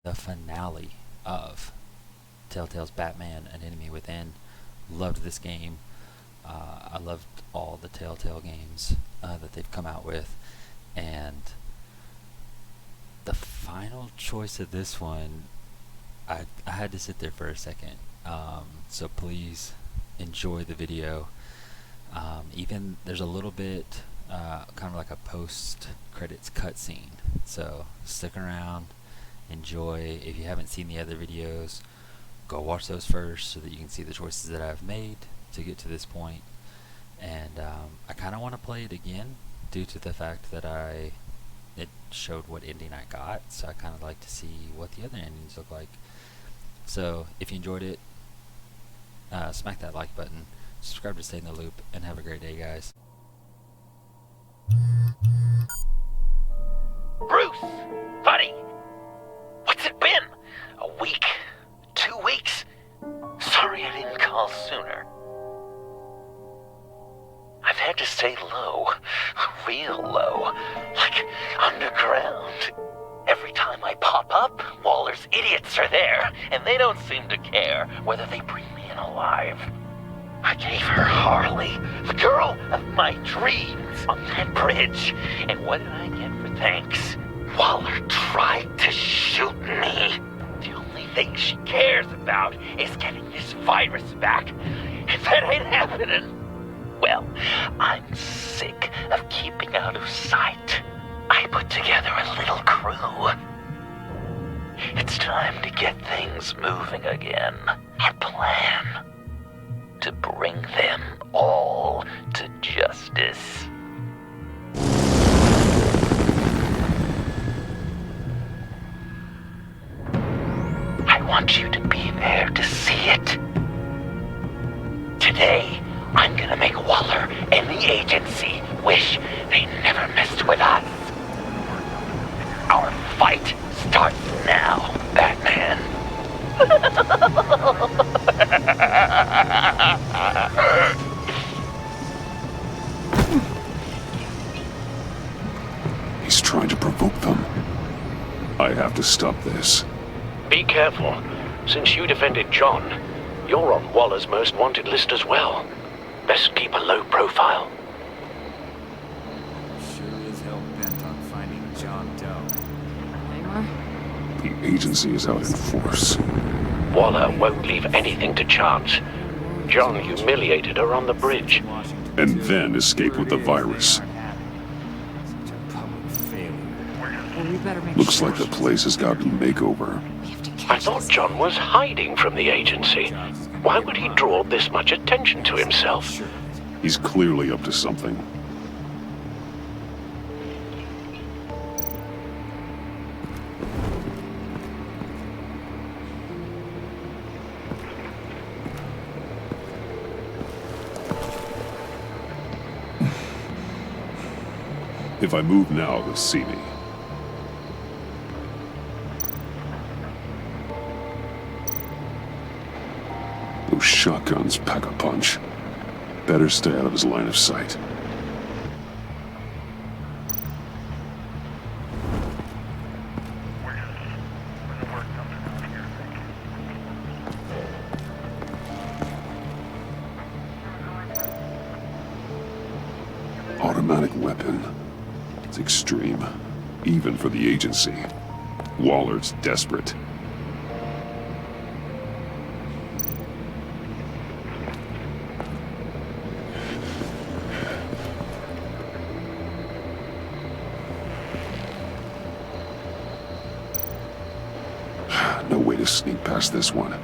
the finale of Telltale's Batman: An Enemy Within. Loved this game. I loved all the Telltale games that they've come out with, and the final choice of this one, I had to sit there for a second. So please enjoy the video. Even there's a little bit kind of like a post-credits cutscene. So stick around, enjoy. If you haven't seen the other videos, go watch those first so that you can see the choices that I've made to get to this point. And I kind of want to play it again due to the fact that it showed what ending I got, so I kind of like to see what the other endings look like. So if you enjoyed it, smack that like button, subscribe to stay in the loop, and have a great day, guys. Bruce, buddy, what's it been? A week? 2 weeks? Sorry I didn't call sooner. I've had to stay low, real low, like underground. Every time I pop up, Waller's idiots are there, and they don't seem to care whether they bring me in alive. I gave her Harley, the girl of my dreams, on that bridge, and what did I get for thanks? Waller tried to shoot me. The only thing she cares about is getting this virus back. If that ain't happening, well, I'm sick of keeping out of sight. I put together a little crew. It's time to get things moving again. Our plan: to bring them all to justice. I want you to be there to see it. Today, I'm gonna make Waller and the agency wish they never messed with us. Our fight starts now, Batman. He's trying to provoke them. I have to stop this. Be careful. Since you defended John, you're on Waller's most wanted list as well. Best keep a low profile. Sure is hell bent on finding John Doe. The agency is out in force. Waller won't leave anything to chance. John humiliated her on the bridge. And then escape with the virus. Such a public failure. Well, we better make Looks sure. like the place has gotten a makeover. We have to I catch thought this John was hiding from the agency. Why would he draw this much attention to himself? He's clearly up to something. If I move now, they'll see me. Those shotguns pack a punch. Better stay out of his line of sight. Automatic weapon. It's extreme, even for the agency. Waller's desperate. No way to sneak past this one.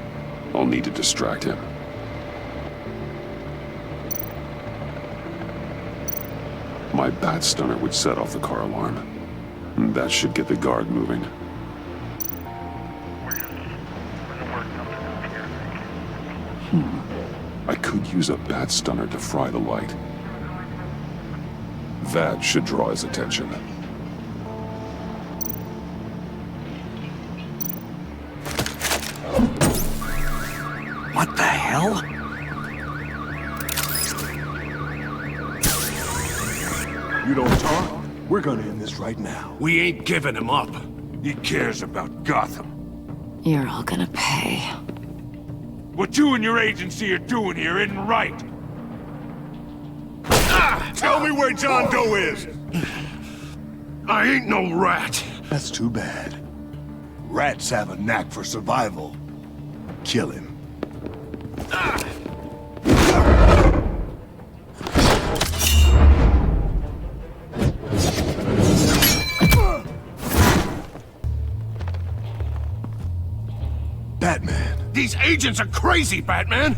I'll need to distract him. My bat stunner would set off the car alarm. That should get the guard moving. I could use a bat stunner to fry the light. That should draw his attention. What the hell? You don't talk, we're gonna end this right now. We ain't giving him up. He cares about Gotham. You're all gonna pay. What you and your agency are doing here isn't right. Tell me where John Doe is! I ain't no rat. That's too bad. Rats have a knack for survival. Kill him. Batman. These agents are crazy, Batman!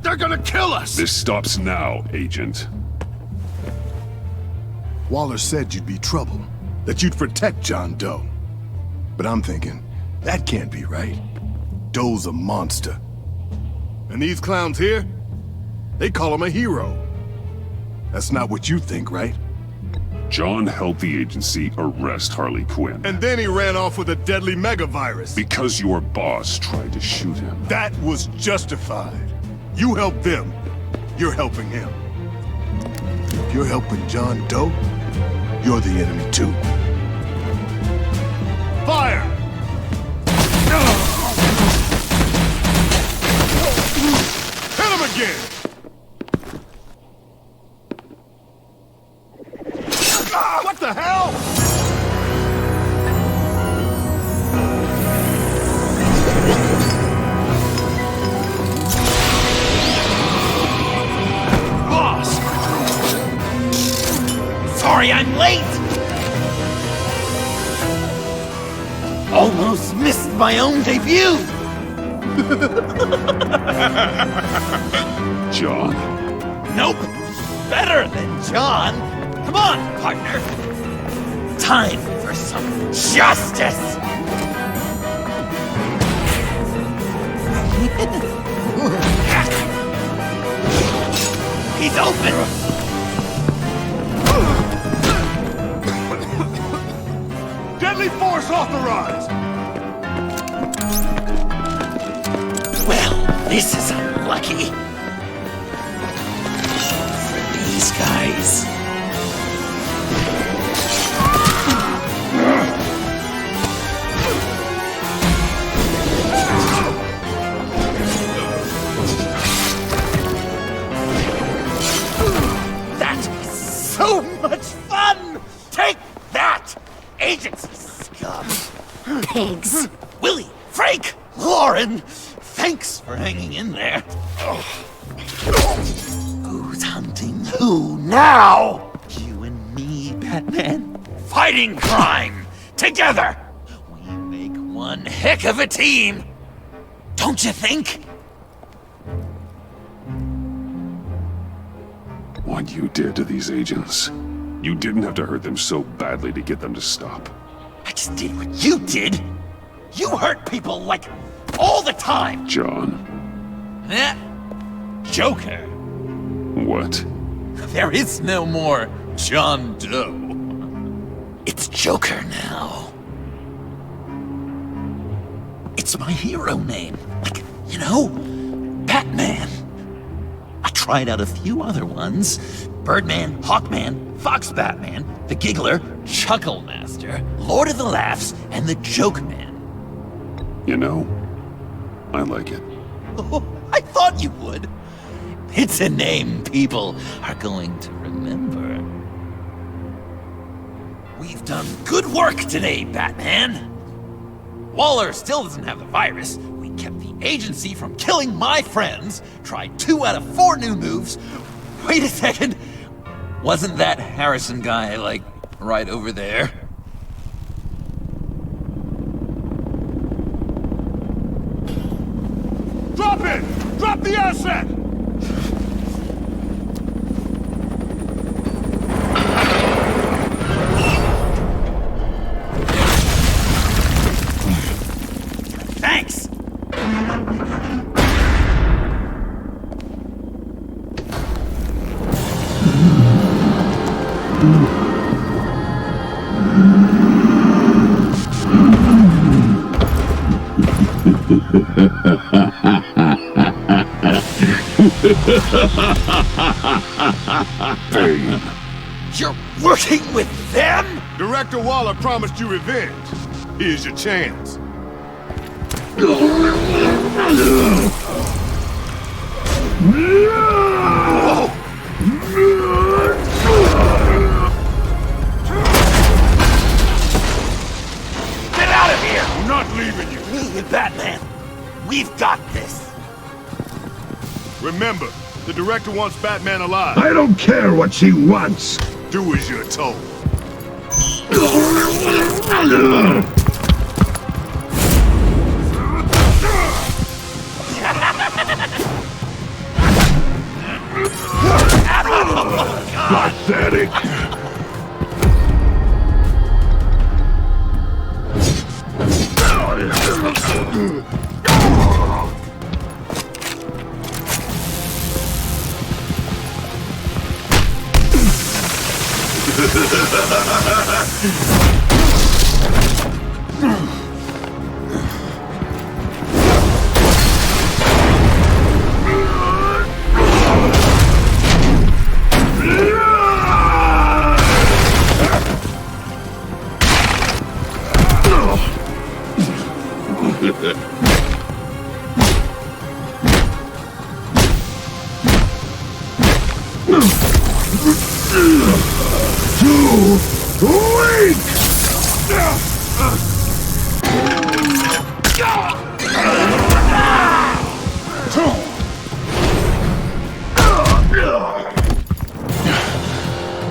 They're gonna kill us! This stops now, Agent. Waller said you'd be trouble, that you'd protect John Doe. But I'm thinking, that can't be right. Doe's a monster. And these clowns here, they call him a hero. That's not what you think, right? John helped the agency arrest Harley Quinn. And then he ran off with a deadly megavirus. Because your boss tried to shoot him. That was justified. You helped them, you're helping him. If you're helping John Doe, you're the enemy too. Fire! Hit him again! What the hell? Boss! Sorry I'm late! Almost missed my own debut! John? Nope! Better than John! Come on, partner! Time for some justice! He's open! Deadly force authorized! Well, this is unlucky. For these guys. That was so much fun! Take that, agency scum! Pigs. Willie, Frank, Lauren, thanks for hanging in there. Who's hunting who now? You and me, Batman. Fighting crime together. We make one heck of a team. Don't you think? What you did to these agents. You didn't have to hurt them so badly to get them to stop. I just did what you did. You hurt people like all the time. John. Eh? Joker. What? There is no more John Doe. It's Joker now. It's my hero name. Like, you know, Batman. I tried out a few other ones. Birdman, Hawkman, Fox Batman, the Giggler, Chuckle Master, Lord of the Laughs, and the Joke Man. You know, I like it. Oh, I thought you would. It's a name people are going to remember. We've done good work today, Batman. Waller still doesn't have the virus. We kept the agency from killing my friends, tried 2 out of 4 new moves. Wait a second. Wasn't that Harrison guy, like, right over there? Drop it! Drop the asset! Thanks! Bane. You're working with them? Director Waller promised you revenge. Here's your chance. Get out of here! I'm not leaving you. Me and Batman, we've got this. Remember, the director wants Batman alive. I don't care what she wants. Do as you're told. Pathetic.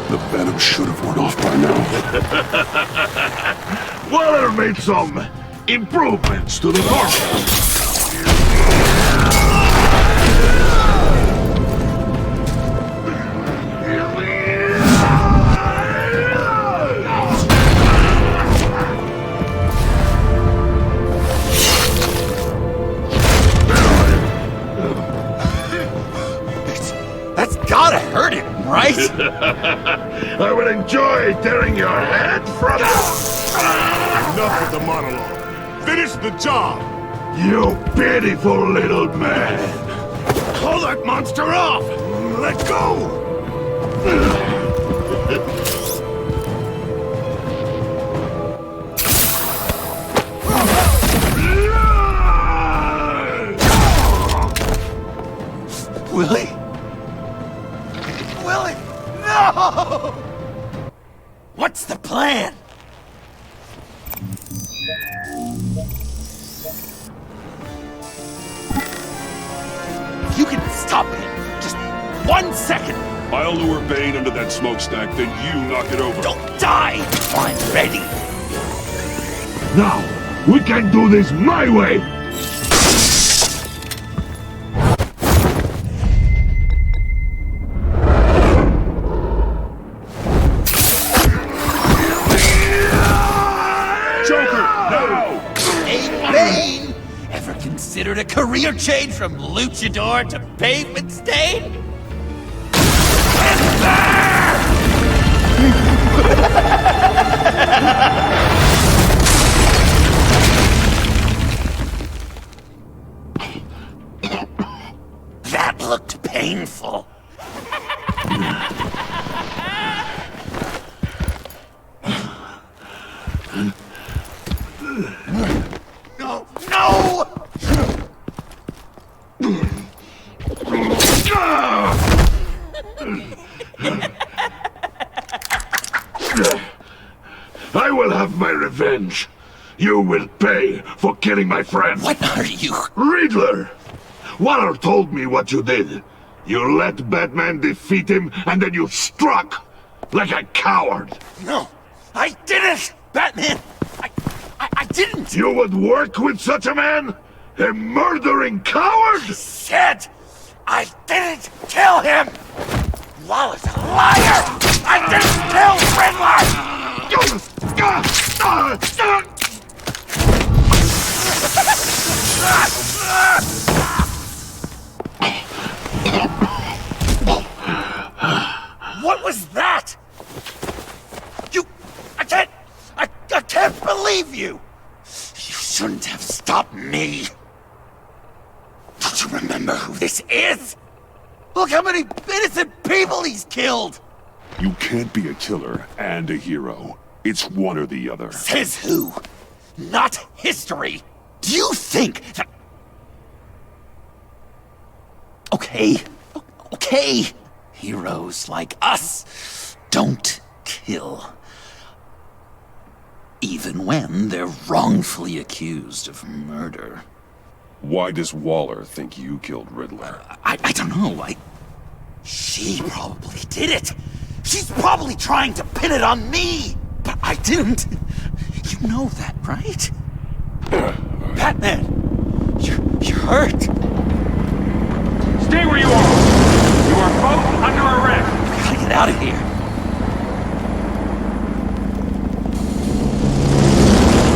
The venom should have worn off by now. Waller made some improvements to the car. That's gotta hurt him, right? I will enjoy tearing your head from Enough with the monologue. Finish the job. you, pitiful little man. Call that monster off. Let go. Willie? Willie! No! What's the plan? You can stop it. Just 1 second. I'll lure Bane under that smokestack, then you knock it over. Don't die. I'm ready. Now, we can do this my way! Bane! Ever considered a career change from luchador to pavement stain? That looked painful. No! No! I will have my revenge. You will pay for killing my friend. What are you? Riddler! Waller told me what you did. You let Batman defeat him, and then you struck like a coward. No, I didn't! Batman! I didn't! You would work with such a man? A murdering coward? Said I didn't kill him! Waller's a liar! I didn't kill Riddler! What was that? I can't believe you! You shouldn't have stopped me! Don't you remember who this is? Look how many innocent people he's killed! You can't be a killer and a hero. It's one or the other. Says who? Not history! Do you think that... Okay? Okay? Heroes like us don't kill. Even when they're wrongfully accused of murder. Why does Waller think you killed Riddler? I don't know. She probably did it. She's probably trying to pin it on me. But I didn't. You know that, right? Batman, you're hurt. Stay where you are. You are both under arrest. We gotta get out of here.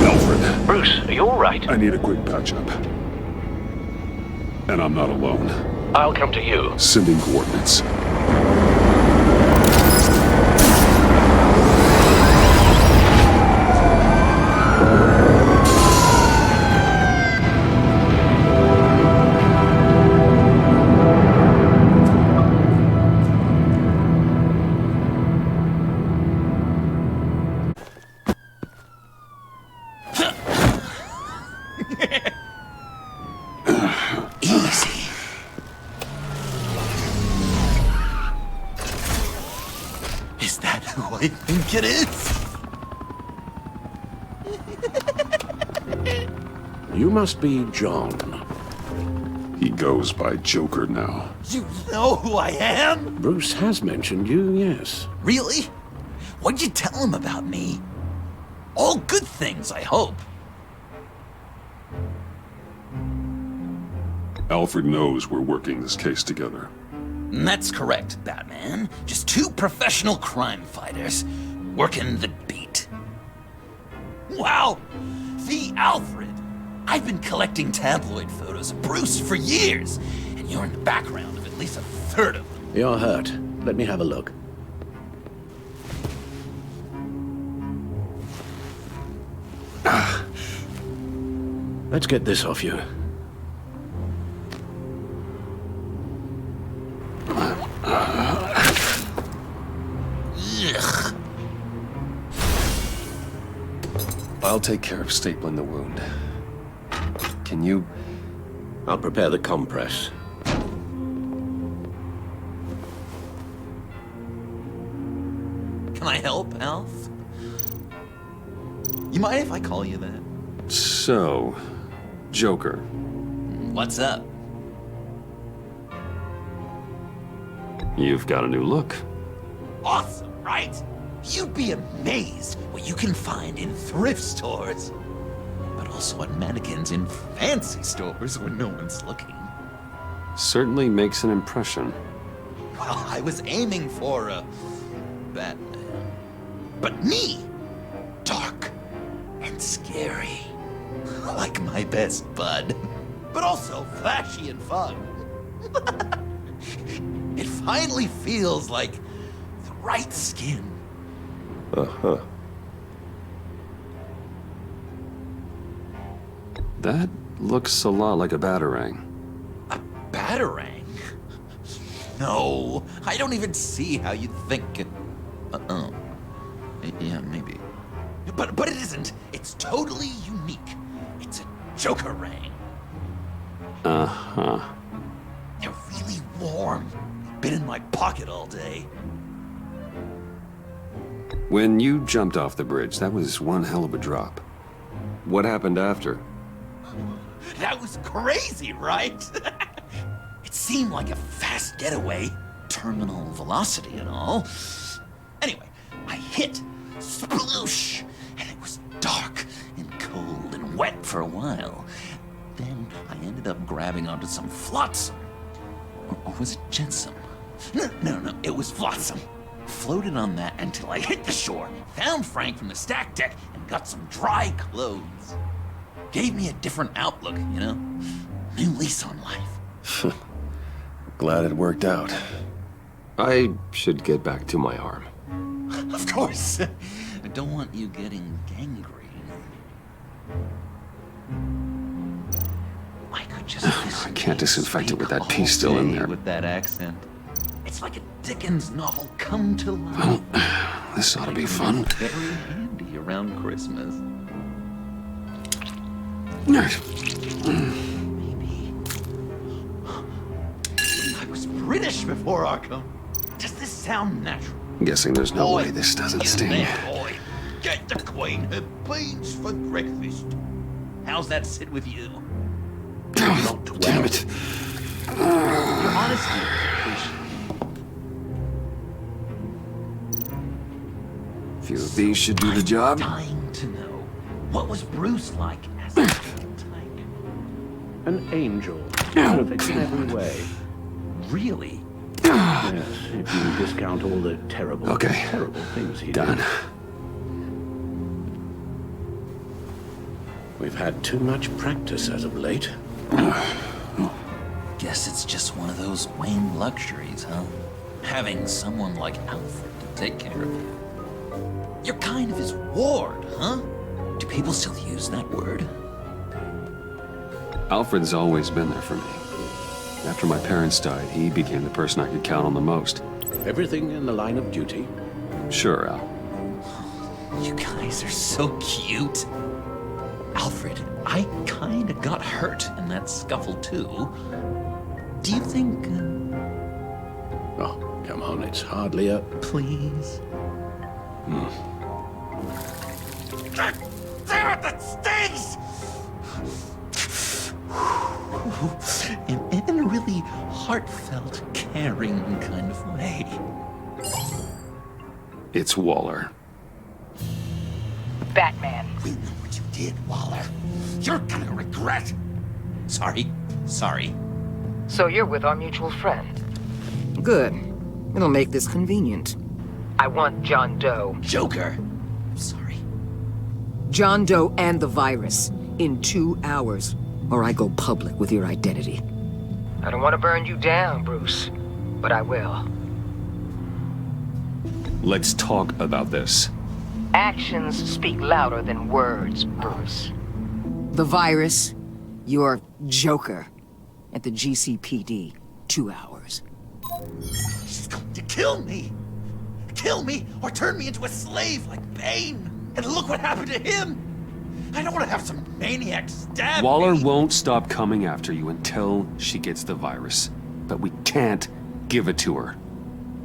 Alfred, Bruce, are you alright? I need a quick patch-up. And I'm not alone. I'll come to you. Sending coordinates. Easy. Is that who I think it is? You must be John. He goes by Joker now. You know who I am? Bruce has mentioned you, yes. Really? What'd you tell him about me? All good things, I hope. Alfred knows we're working this case together. That's correct, Batman. Just two professional crime fighters working the beat. Wow! The Alfred! I've been collecting tabloid photos of Bruce for years, and you're in the background of at least a third of them. You're hurt. Let me have a look. Let's get this off you. Ugh. I'll take care of stapling the wound. Can you... I'll prepare the compress. Can I help, Alf? You mind if I call you that? So... Joker. What's up? You've got a new look. Awesome, right? You'd be amazed what you can find in thrift stores. But also on mannequins in fancy stores when no one's looking. Certainly makes an impression. Well, I was aiming for a Batman. But me, dark and scary. Like my best bud. But also flashy and fun. It finally feels like the right skin. Uh-huh. That looks a lot like a batarang. A batarang? No, I don't even see how you'd think it... Uh-oh. Yeah, maybe. But it isn't. It's totally unique. It's a Joker-rang. Uh-huh. They're really warm. Been in my pocket all day. When you jumped off the bridge, that was one hell of a drop. What happened after? That was crazy, right? It seemed like a fast getaway. Terminal velocity and all. Anyway, I hit. Sploosh! And it was dark and cold and wet for a while. Then I ended up grabbing onto some flotsam. Or was it jetsam? No, it was flotsam. Floated on that until I hit the shore, found Frank from the stack deck, and got some dry clothes. Gave me a different outlook, you know? New lease on life. Glad it worked out. I should get back to my arm. Of course. I don't want you getting gangrene. I could just I can't disinfect it with that piece still in there. With that accent. It's like a Dickens novel come to life. Well, this ought to be fun. Very handy around Christmas. Maybe. before Arkham? Does this sound natural? I'm guessing there's no Boy, way this doesn't get sting. there, boy. Get the Queen her beans for breakfast. How's that sit with you? Not well. Damn it. Your honesty is appreciated. A few of these should do the job. Dying to know, what was Bruce like as a type? An angel. Perfect in every way. Really? Yes, if you discount all the terrible, Okay. terrible things he Done. did. We've had too much practice as of late. Guess it's just one of those Wayne luxuries, huh? Having someone like Alfred to take care of you. You're kind of his ward, huh? Do people still use that word? Alfred's always been there for me. After my parents died, he became the person I could count on the most. Everything in the line of duty. Sure, Al. You guys are so cute. Alfred, I kinda got hurt in that scuffle too. Do you think... Oh, come on, it's hardly a... Please? Damn it, that stings! in a really heartfelt, caring kind of way. It's Waller. Batman. We know what you did, Waller. You're gonna regret. Sorry. So you're with our mutual friend. Good. It'll make this convenient. I want John Doe. Joker. Sorry. John Doe and the virus in 2 hours, or I go public with your identity. I don't want to burn you down, Bruce, but I will. Let's talk about this. Actions speak louder than words, Bruce. The virus, your Joker, at the GCPD, 2 hours. She's going to kill me. Kill me or turn me into a slave like Bane. And look what happened to him. I don't want to have some maniac stab Waller me. won't stop coming after you until she gets the virus. But we can't give it to her.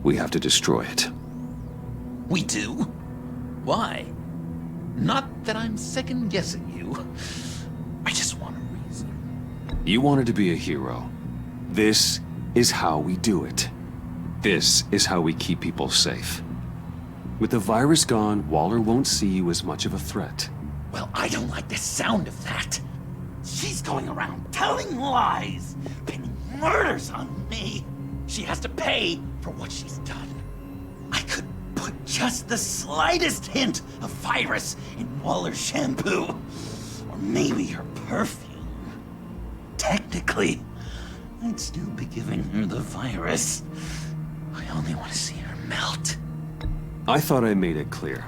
We have to destroy it. We do? Why? Not that I'm second-guessing you. I just want a reason. You wanted to be a hero. This is how we do it. This is how we keep people safe. With the virus gone, Waller won't see you as much of a threat. Well, I don't like the sound of that. She's going around telling lies, pinning murders on me. She has to pay for what she's done. I could put just the slightest hint of virus in Waller's shampoo. Or maybe her perfume. Technically, I'd still be giving her the virus. I only want to see her melt. I thought I made it clear.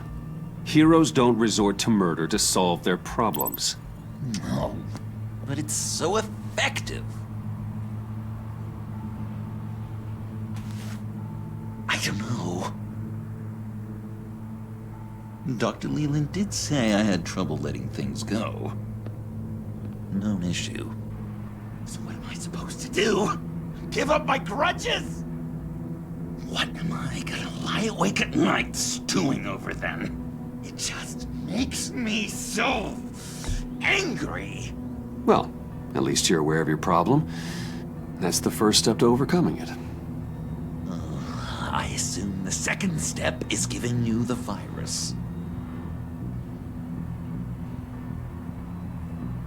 Heroes don't resort to murder to solve their problems. No, but it's so effective. I don't know. Dr. Leland did say I had trouble letting things go. Known issue. So what am I supposed to do? Give up my grudges? What am I gonna lie awake at night stewing over then? It just makes me so angry. Well, at least you're aware of your problem. That's the first step to overcoming it. I assume the second step is giving you the virus.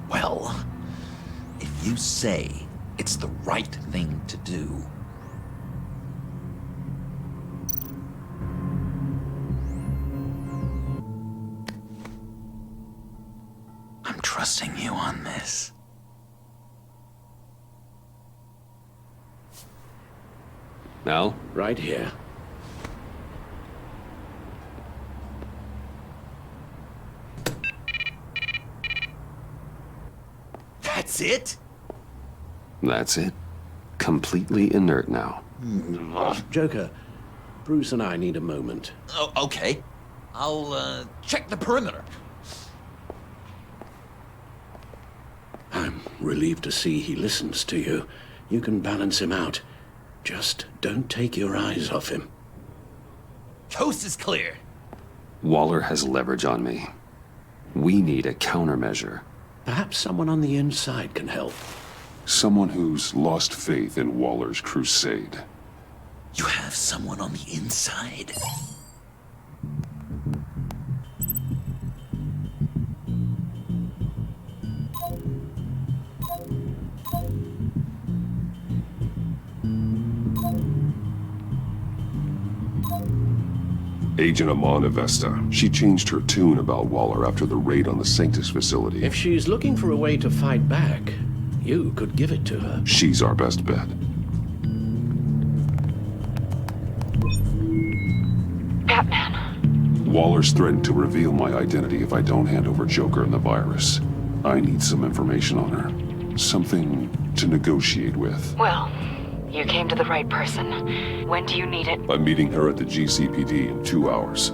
Well, if you say it's the right thing to do, I'm trusting you on this. Al? Right here. That's it? That's it. Completely inert now. Joker, Bruce and I need a moment. Oh, okay. I'll, check the perimeter. I'm relieved to see he listens to you. You can balance him out. Just don't take your eyes off him. Coast is clear. Waller has leverage on me. We need a countermeasure. Perhaps someone on the inside can help. Someone who's lost faith in Waller's crusade. You have someone on the inside? Agent Amana Vesta. She changed her tune about Waller after the raid on the Sanctus facility. If she's looking for a way to fight back, you could give it to her. She's our best bet. Batman. Waller's threatened to reveal my identity if I don't hand over Joker and the virus. I need some information on her. Something to negotiate with. Well, you came to the right person. When do you need it? I'm meeting her at the GCPD in 2 hours.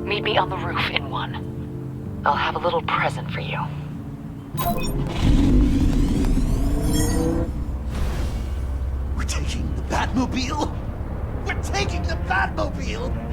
Meet me on the roof in 1. I'll have a little present for you. We're taking the Batmobile? We're taking the Batmobile!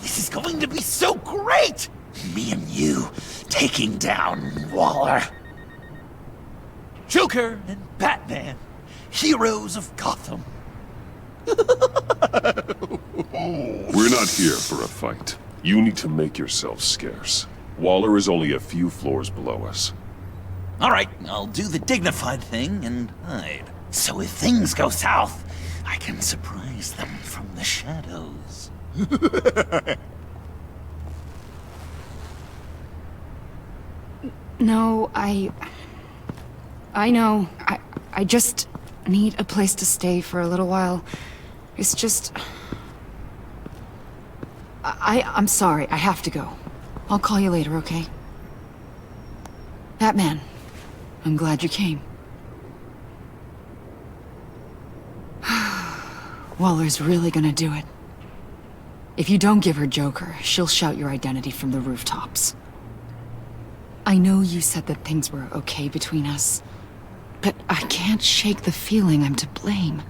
This is going to be so great! Me and you taking down Waller. Joker and Batman, heroes of Gotham. We're not here for a fight. You need to make yourself scarce. Waller is only a few floors below us. All right, I'll do the dignified thing and hide. So if things go south, I can surprise them from the shadows. No, I know. I just need a place to stay for a little while. It's just... I'm sorry. I have to go. I'll call you later, okay? Batman, I'm glad you came. Waller's really gonna do it. If you don't give her Joker, she'll shout your identity from the rooftops. I know you said that things were okay between us, but I can't shake the feeling I'm to blame.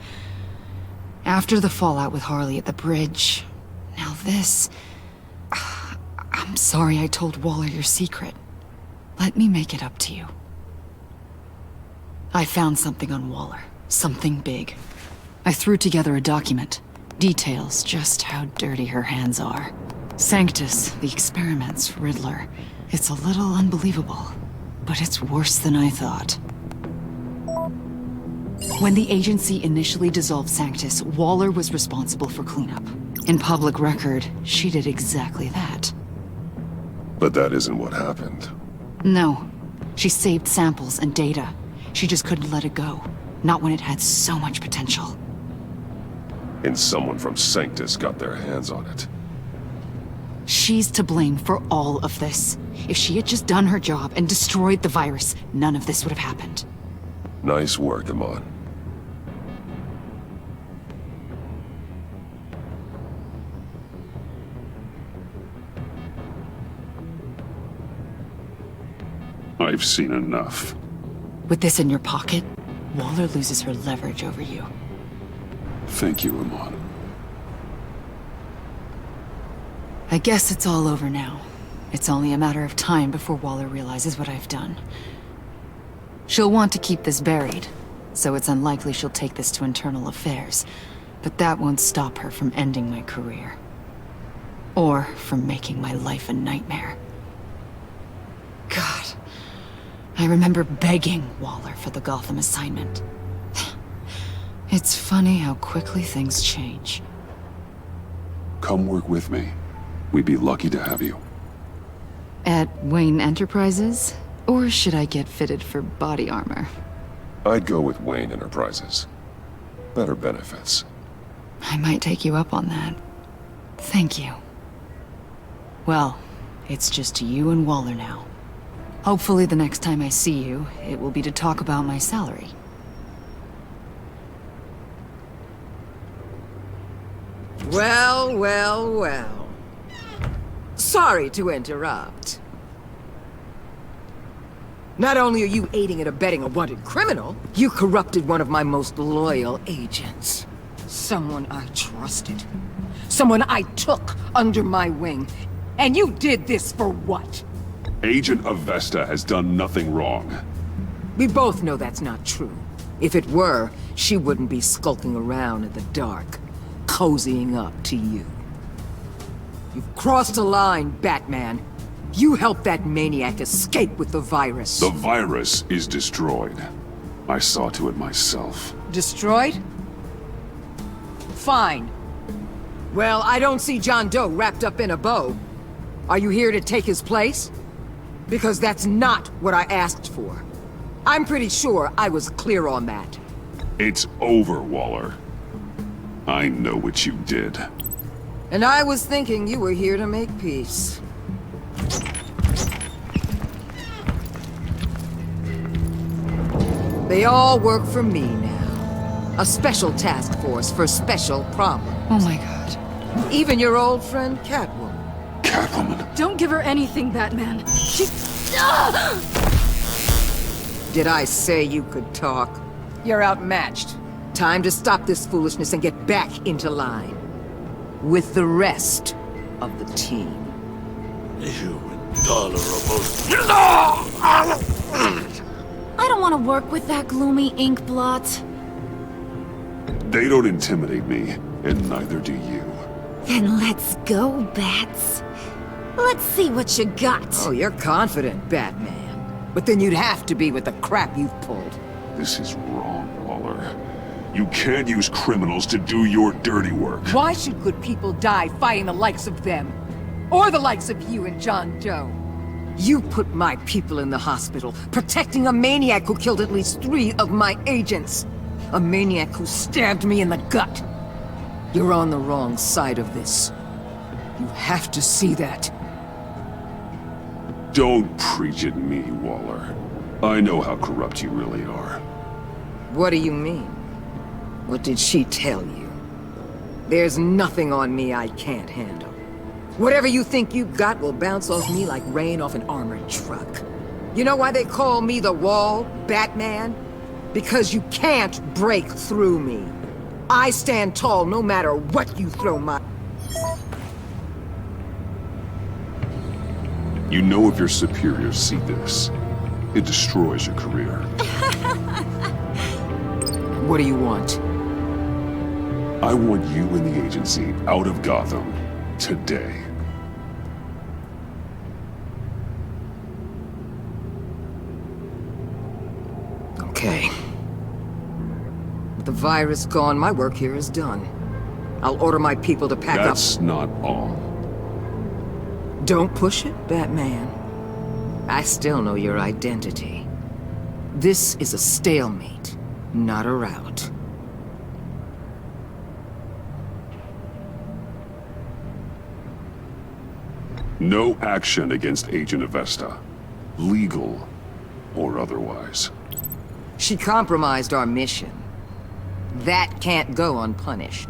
After the fallout with Harley at the bridge, now this... I'm sorry I told Waller your secret. Let me make it up to you. I found something on Waller. Something big. I threw together a document. Details just how dirty her hands are. Sanctus, the experiments, Riddler. It's a little unbelievable, but it's worse than I thought. When the agency initially dissolved Sanctus, Waller was responsible for cleanup. In public record, she did exactly that. But that isn't what happened. No. She saved samples and data. She just couldn't let it go. Not when it had so much potential. And someone from Sanctus got their hands on it. She's to blame for all of this. If she had just done her job and destroyed the virus, none of this would have happened. Nice work, Amon. I've seen enough. With this in your pocket, Waller loses her leverage over you. Thank you, Amon. I guess it's all over now. It's only a matter of time before Waller realizes what I've done. She'll want to keep this buried, so it's unlikely she'll take this to internal affairs. But that won't stop her from ending my career. Or from making my life a nightmare. God. I remember begging Waller for the Gotham assignment. It's funny how quickly things change. Come work with me. We'd be lucky to have you. At Wayne Enterprises? Or should I get fitted for body armor? I'd go with Wayne Enterprises. Better benefits. I might take you up on that. Thank you. Well, it's just you and Waller now. Hopefully the next time I see you, it will be to talk about my salary. Well, well, well. Sorry to interrupt. Not only are you aiding and abetting a wanted criminal, you corrupted one of my most loyal agents. Someone I trusted. Someone I took under my wing. And you did this for what? Agent Avesta has done nothing wrong. We both know that's not true. If it were, she wouldn't be skulking around in the dark, cozying up to you. You've crossed a line, Batman. You helped that maniac escape with the virus. The virus is destroyed. I saw to it myself. Destroyed? Fine. Well, I don't see John Doe wrapped up in a bow. Are you here to take his place? Because that's not what I asked for. I'm pretty sure I was clear on that. It's over, Waller. I know what you did. And I was thinking you were here to make peace. They all work for me now. A special task force for special problems. Oh my god. Even your old friend Catwoman. Catwoman? Don't give her anything, Batman. She... Did I say you could talk? You're outmatched. Time to stop this foolishness and get back into line. With the rest of the team. You intolerable... I don't want to work with that gloomy ink blot. They don't intimidate me, and neither do you. Then let's go, Bats. Let's see what you got. Oh, you're confident, Batman. But then you'd have to be with the crap you've pulled. This is wrong, Waller. You can't use criminals to do your dirty work. Why should good people die fighting the likes of them? Or the likes of you and John Doe? You put my people in the hospital, protecting a maniac who killed at least 3 of my agents. A maniac who stabbed me in the gut. You're on the wrong side of this. You have to see that. Don't preach at me, Waller. I know how corrupt you really are. What do you mean? What did she tell you? There's nothing on me I can't handle. Whatever you think you got will bounce off me like rain off an armored truck. You know why they call me the Wall, Batman? Because you can't break through me. I stand tall no matter what you throw my... You know if your superiors see this, it destroys your career. What do you want? I want you and the agency out of Gotham today. Okay. With the virus gone, my work here is done. I'll order my people to pack up... That's not all. Don't push it, Batman. I still know your identity. This is a stalemate, not a rout. No action against Agent Avesta. Legal or otherwise. She compromised our mission. That can't go unpunished.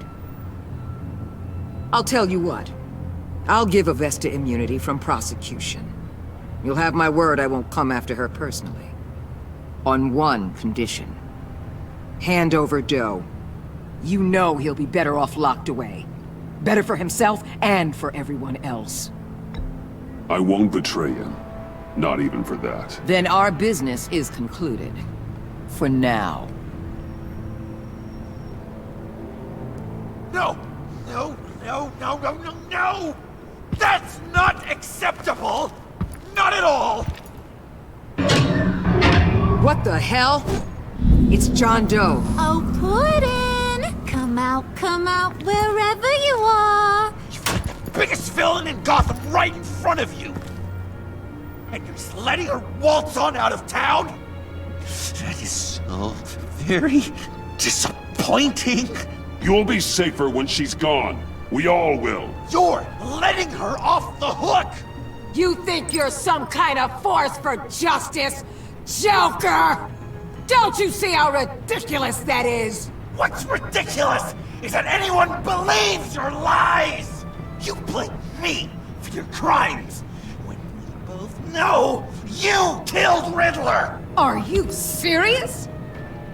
I'll tell you what. I'll give Avesta immunity from prosecution. You'll have my word I won't come after her personally. On one condition. Hand over Doe. You know he'll be better off locked away. Better for himself and for everyone else. I won't betray him. Not even for that. Then our business is concluded. For now. No! No, no, no, no, no, no! That's not acceptable! Not at all! What the hell? It's John Doe. Oh, Puddin'! Come out, wherever you are! Biggest villain in Gotham right in front of you! And you're just letting her waltz on out of town? That is so very disappointing. You'll be safer when she's gone. We all will. You're letting her off the hook! You think you're some kind of force for justice, Joker? Don't you see how ridiculous that is? What's ridiculous is that anyone believes your lies! You blame me for your crimes, when we both know you killed Riddler! Are you serious?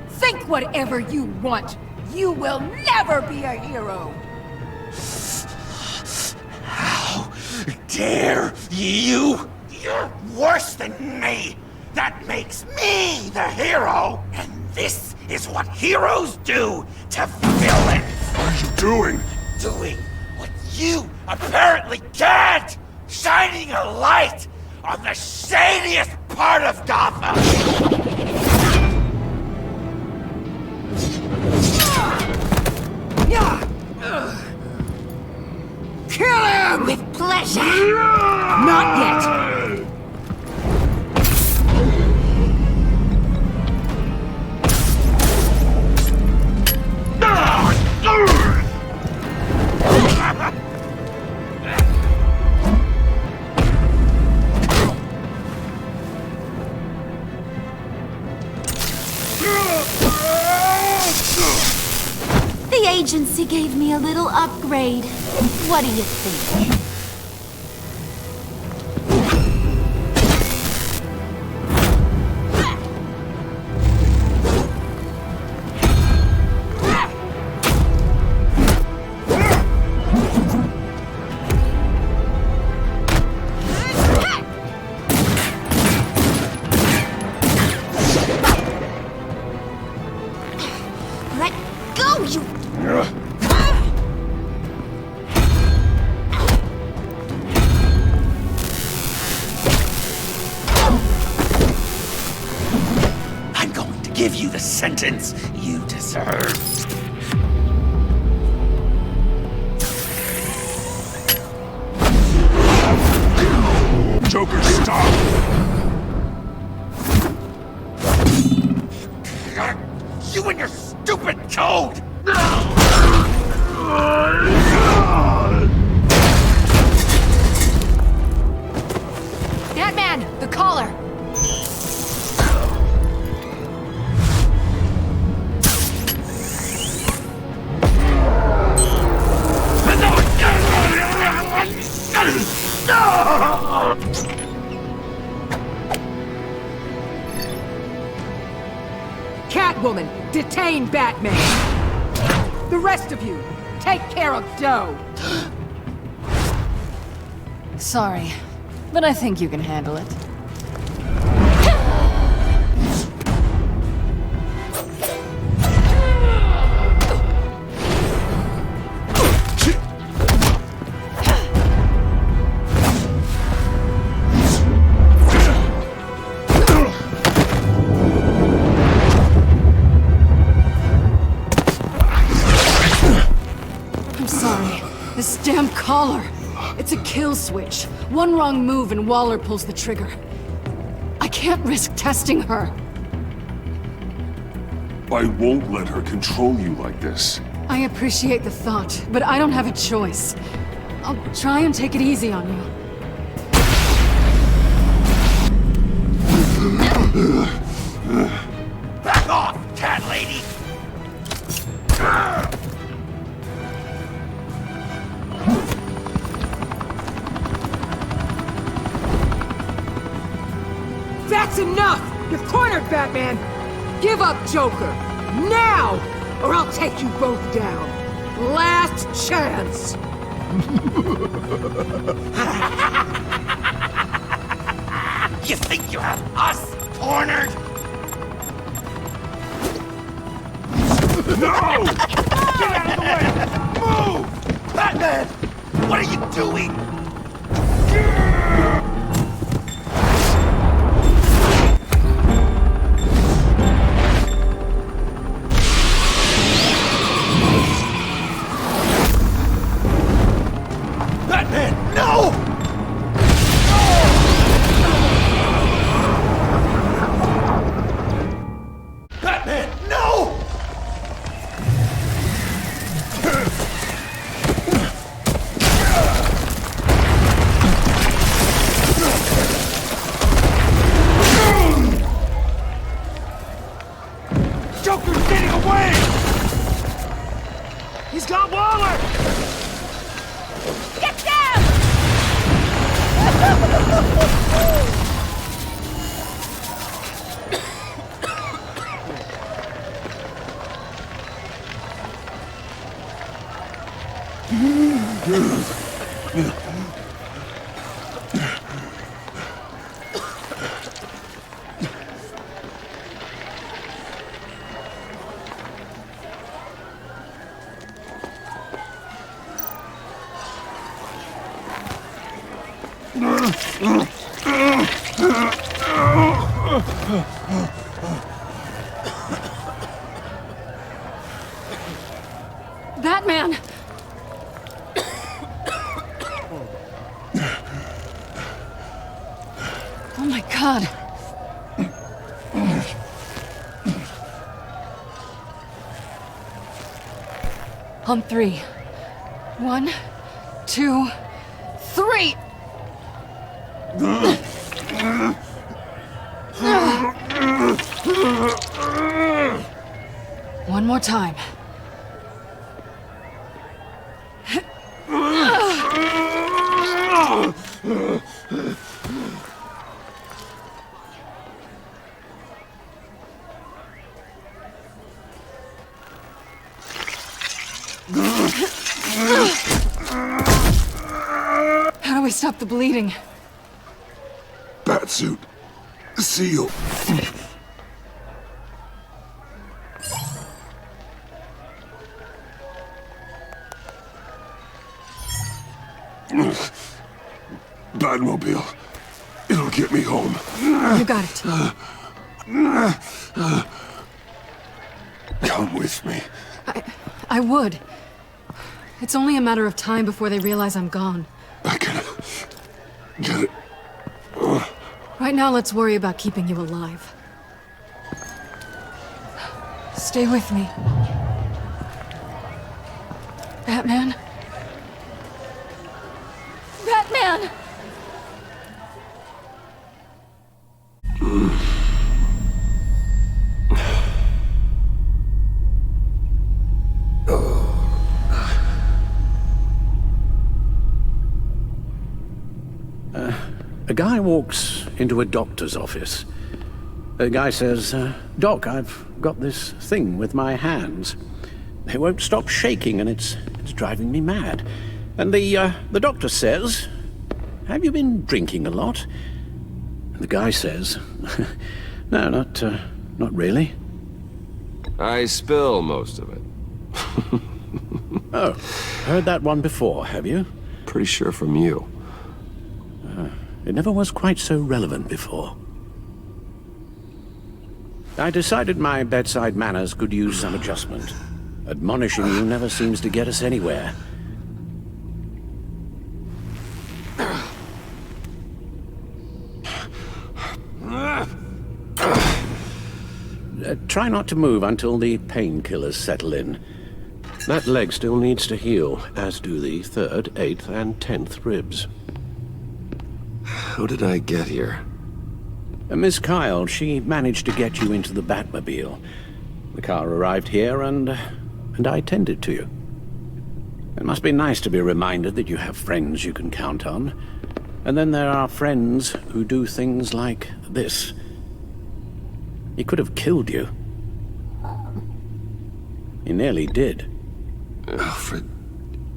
Think whatever you want. You will never be a hero! How dare you? You're worse than me! That makes me the hero! And this is what heroes do to villains! What are you doing? Doing what you apparently can't! Shining a light on the shadiest part of Gotham! Kill him! With pleasure! Not yet! The agency gave me a little upgrade. What do you think? Let go, you... I'm going to give you the sentence you deserve. Joker, stop! You and your stupid code! Batman, the collar! Catwoman, detain Batman! The rest of you, take care of Doe! Sorry, but I think you can handle it. I'm sorry. This damn collar. It's a kill switch. One wrong move and Waller pulls the trigger. I can't risk testing her. I won't let her control you like this. I appreciate the thought, but I don't have a choice. I'll try and take it easy on you. Back off, cat lady! That's enough! You're cornered, Batman! Give up, Joker! Now! Or I'll take you both down! Last chance! You think you have us cornered? No! Get out of the way! Move! Batman! What are you doing? Batman, no! Batman, no! Batman! Oh my God. On three. 1, 2, 3! One more time. How do we stop the bleeding? Batsuit. Seal. Batmobile. It'll get me home. You got it. Come with me. I would. It's only a matter of time before they realize I'm gone. I can get it. Right now, let's worry about keeping you alive. Stay with me. Batman? Batman! A guy walks into a doctor's office. The guy says, Doc, I've got this thing with my hands. They won't stop shaking and it's driving me mad. And the doctor says, have you been drinking a lot? And the guy says, no, not really. I spill most of it. Oh, heard that one before, have you? Pretty sure from you. It never was quite so relevant before. I decided my bedside manners could use some adjustment. Admonishing you never seems to get us anywhere. Try not to move until the painkillers settle in. That leg still needs to heal, as do the 3rd, 8th, and 10th ribs. How did I get here? Miss Kyle, she managed to get you into the Batmobile. The car arrived here, and I tended to you. It must be nice to be reminded that you have friends you can count on. And then there are friends who do things like this. He could have killed you. He nearly did. Alfred,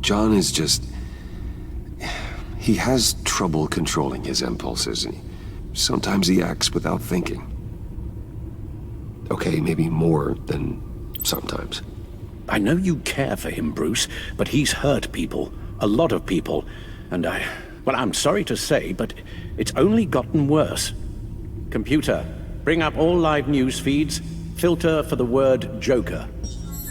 John is just... He has trouble controlling his impulses. Sometimes he acts without thinking. Okay, maybe more than sometimes. I know you care for him, Bruce, but he's hurt people. A lot of people. And well, I'm sorry to say, but it's only gotten worse. Computer, bring up all live news feeds. Filter for the word Joker.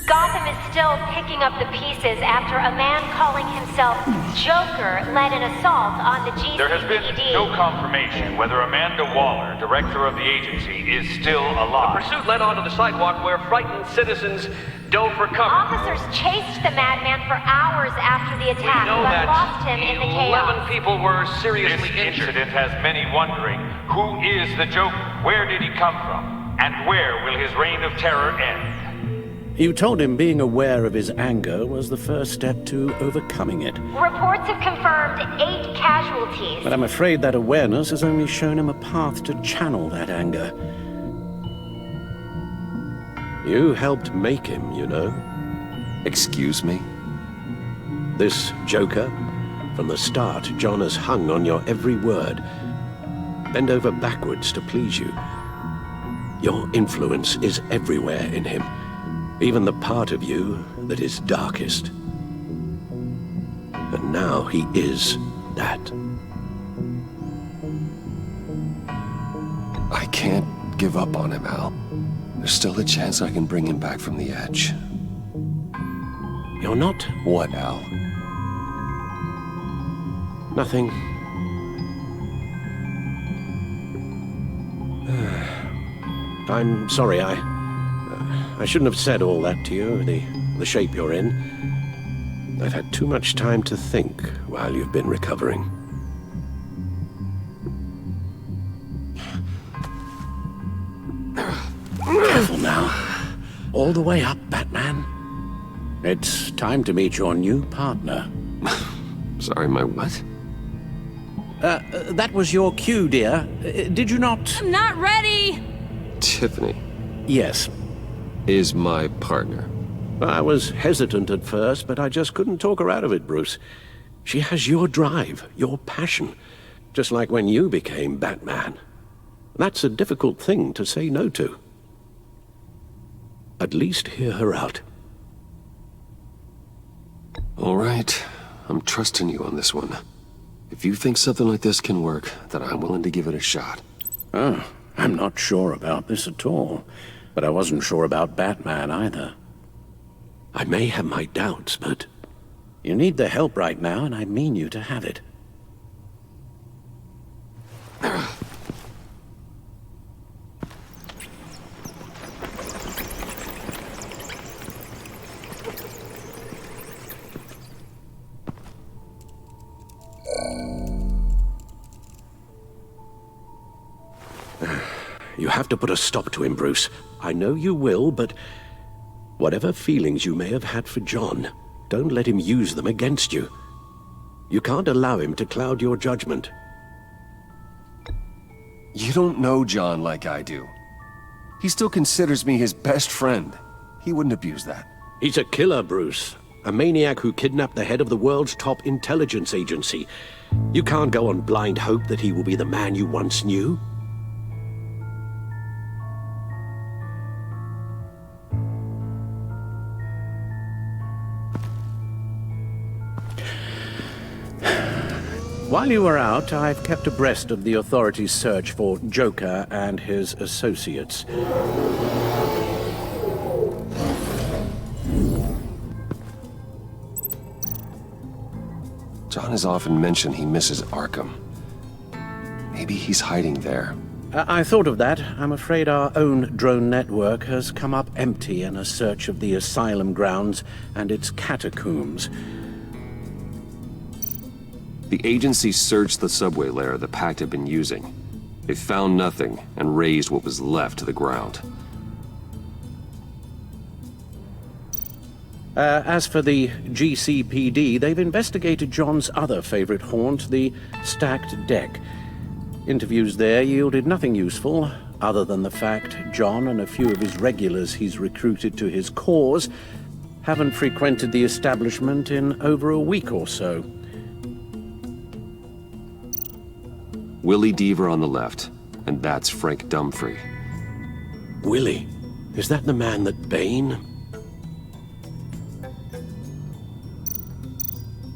Gotham is still picking up the pieces after a man calling himself Joker led an assault on the GCPD. There has been no confirmation whether Amanda Waller, director of the agency, is still alive. The pursuit led onto the sidewalk where frightened citizens dove for cover. Officers chased the madman for hours after the attack, but lost him in the chaos. 11 people were seriously This injured. incident has many wondering, who is the Joker? Where did he come from? And where will his reign of terror end? You told him being aware of his anger was the first step to overcoming it. Reports have confirmed 8 casualties. But I'm afraid that awareness has only shown him a path to channel that anger. You helped make him, you know. Excuse me? This Joker, from the start, John has hung on your every word. Bend over backwards to please you. Your influence is everywhere in him, even the part of you that is darkest. And now he is that. I can't give up on him, Al. There's still a chance I can bring him back from the edge. You're not? What, Al? Nothing. I'm sorry, I shouldn't have said all that to you, the shape you're in. I've had too much time to think while you've been recovering. Careful now. All the way up, Batman. It's time to meet your new partner. Sorry, my what? That was your cue, dear. Did you not? I'm not ready! Tiffany. Yes. Is my partner. I was hesitant at first, but I just couldn't talk her out of it, Bruce. She has your drive, your passion, just like when you became Batman. That's a difficult thing to say no to. At least hear her out. All right. I'm trusting you on this one. If you think something like this can work, then I'm willing to give it a shot. Oh, I'm not sure about this at all. But I wasn't sure about Batman either. I may have my doubts, but you need the help right now, and I mean you to have it. You have to put a stop to him, Bruce. I know you will, but whatever feelings you may have had for John, don't let him use them against you. You can't allow him to cloud your judgment. You don't know John like I do. He still considers me his best friend. He wouldn't abuse that. He's a killer, Bruce. A maniac who kidnapped the head of the world's top intelligence agency. You can't go on blind hope that he will be the man you once knew. While you were out, I've kept abreast of the authorities' search for Joker and his associates. John has often mentioned he misses Arkham. Maybe he's hiding there. I thought of that. I'm afraid our own drone network has come up empty in a search of the asylum grounds and its catacombs. The agency searched the subway lair the Pact had been using. They found nothing and razed what was left to the ground. As for the GCPD, they've investigated John's other favorite haunt, the stacked deck. Interviews there yielded nothing useful, other than the fact John and a few of his regulars he's recruited to his cause haven't frequented the establishment in over a week or so. Willie Deaver on the left, and that's Frank Dumfrey. Willie? Is that the man that Bane?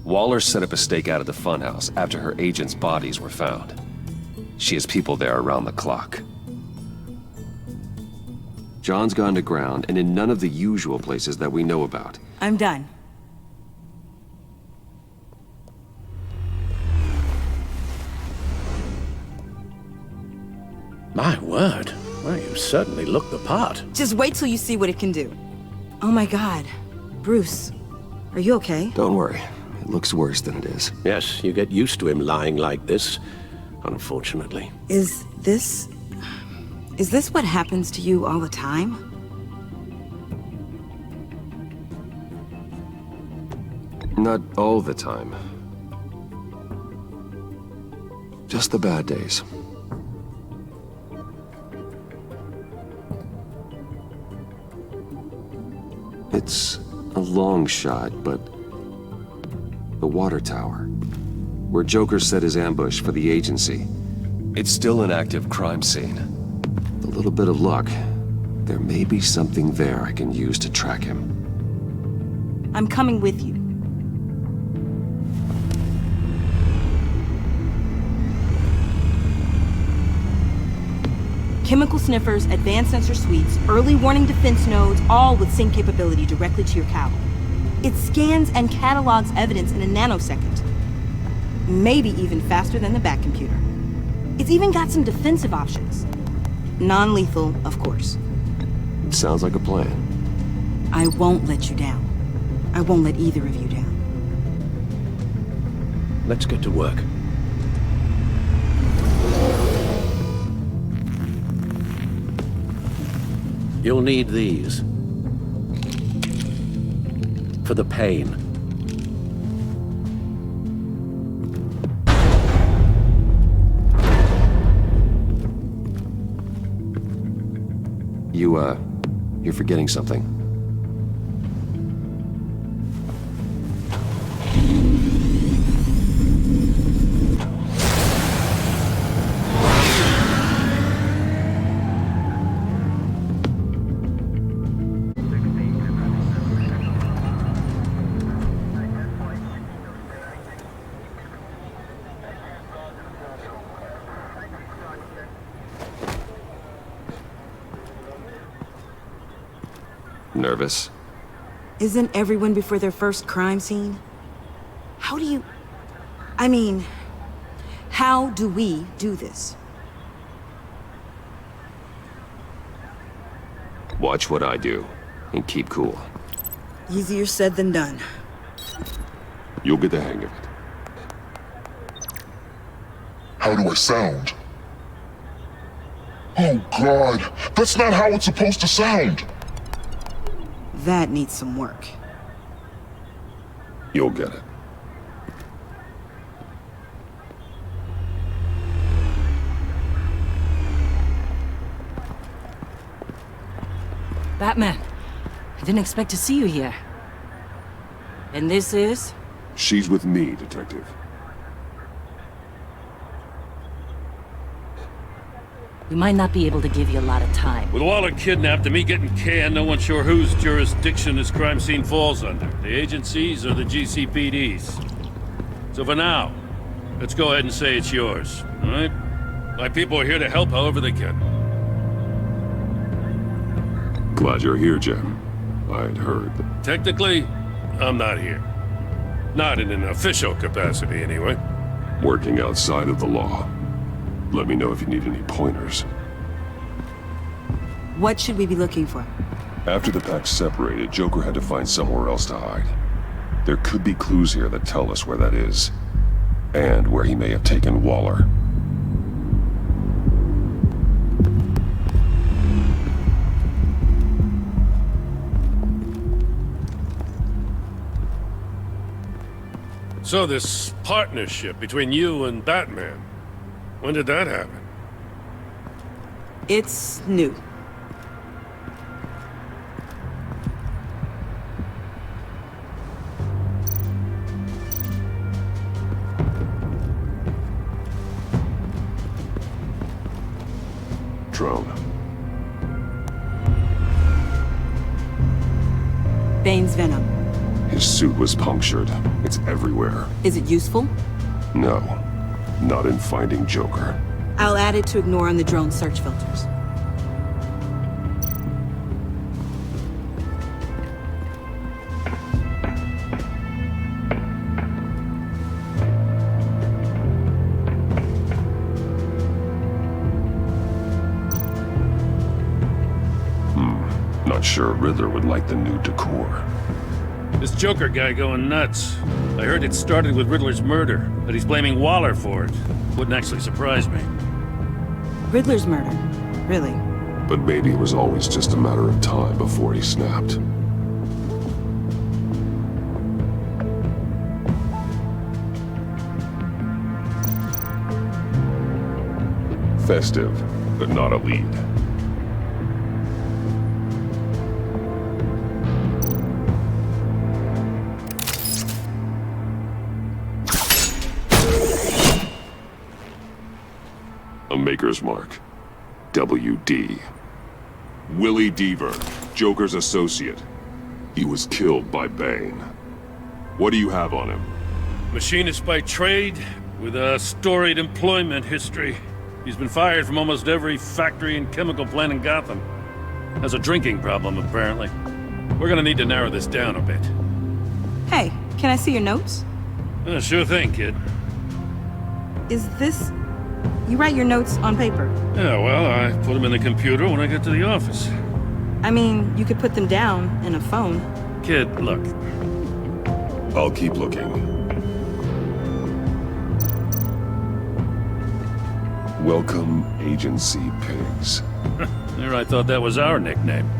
Waller set up a stakeout at the funhouse after her agents' bodies were found. She has people there around the clock. John's gone to ground and in none of the usual places that we know about. I'm done. My word. Well, you certainly look the part. Just wait till you see what it can do. Oh my God. Bruce, are you okay? Don't worry. It looks worse than it is. Yes, you get used to him lying like this, unfortunately. Is this what happens to you all the time? Not all the time. Just the bad days. It's a long shot, but The water tower. Where Joker set his ambush for the agency. It's still an active crime scene. With a little bit of luck, there may be something there I can use to track him. I'm coming with you. Chemical sniffers, advanced sensor suites, early warning defense nodes, all with sync capability directly to your cowl. It scans and catalogs evidence in a nanosecond. Maybe even faster than the Bat computer. It's even got some defensive options. Non-lethal, of course. Sounds like a plan. I won't let you down. I won't let either of you down. Let's get to work. You'll need these. For the pain. You're forgetting something. Nervous? Isn't everyone before their first crime scene? How do we do this? Watch what I do, and keep cool. Easier said than done. You'll get the hang of it. How do I sound? Oh God, that's not how it's supposed to sound! That needs some work. You'll get it. Batman, I didn't expect to see you here. And this is? She's with me, Detective. We might not be able to give you a lot of time. With Waller kidnapped and me getting canned, no one's sure whose jurisdiction this crime scene falls under. The agencies or the GCPD's. So for now, let's go ahead and say it's yours, all right? My people are here to help however they can. Glad you're here, Jim. I'd heard that. Technically, I'm not here. Not in an official capacity, anyway. Working outside of the law. Let me know if you need any pointers. What should we be looking for? After the pack separated, Joker had to find somewhere else to hide. There could be clues here that tell us where that is. And where he may have taken Waller. So this partnership between you and Batman, when did that happen? It's new. Drone. Bane's venom. His suit was punctured. It's everywhere. Is it useful? No. Not in finding Joker. I'll add it to ignore on the drone search filters. Not sure Riddler would like the new decor. This Joker guy going nuts. I heard it started with Riddler's murder, but he's blaming Waller for it. Wouldn't actually surprise me. Riddler's murder? Really? But maybe it was always just a matter of time before he snapped. Festive, but not a lead. Maker's Mark. WD. Willie Deaver, Joker's associate. He was killed by Bane. What do you have on him? Machinist by trade, with a storied employment history. He's been fired from almost every factory and chemical plant in Gotham. Has a drinking problem, apparently. We're gonna need to narrow this down a bit. Hey, can I see your notes? Sure thing, kid. Is this... You write your notes on paper? Yeah, well, I put them in the computer when I get to the office. I mean, you could put them down in a phone. Kid, look. I'll keep looking. Welcome, Agency Pigs. There, I thought that was our nickname.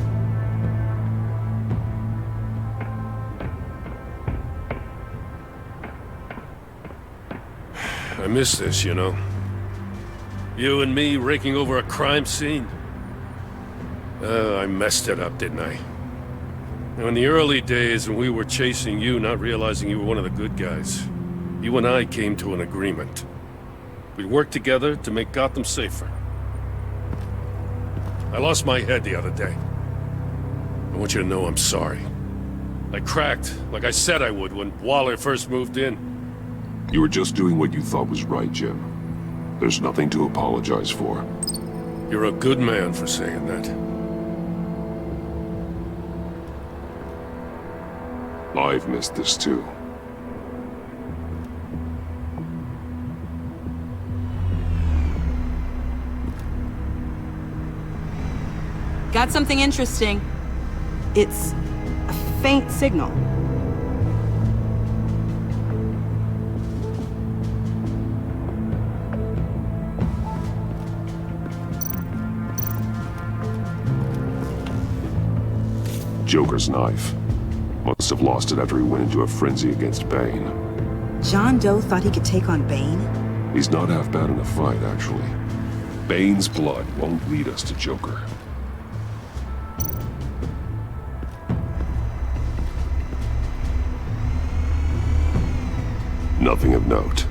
I miss this, you know. You and me raking over a crime scene. I messed it up, didn't I? Now, in the early days when we were chasing you, not realizing you were one of the good guys, you and I came to an agreement. We'd work together to make Gotham safer. I lost my head the other day. I want you to know I'm sorry. I cracked, like I said I would when Waller first moved in. You were just doing what you thought was right, Jim. There's nothing to apologize for. You're a good man for saying that. I've missed this too. Got something interesting. It's a faint signal. Joker's knife. Must have lost it after he went into a frenzy against Bane. John Doe thought he could take on Bane? He's not half bad in a fight, actually. Bane's blood won't lead us to Joker. Nothing of note.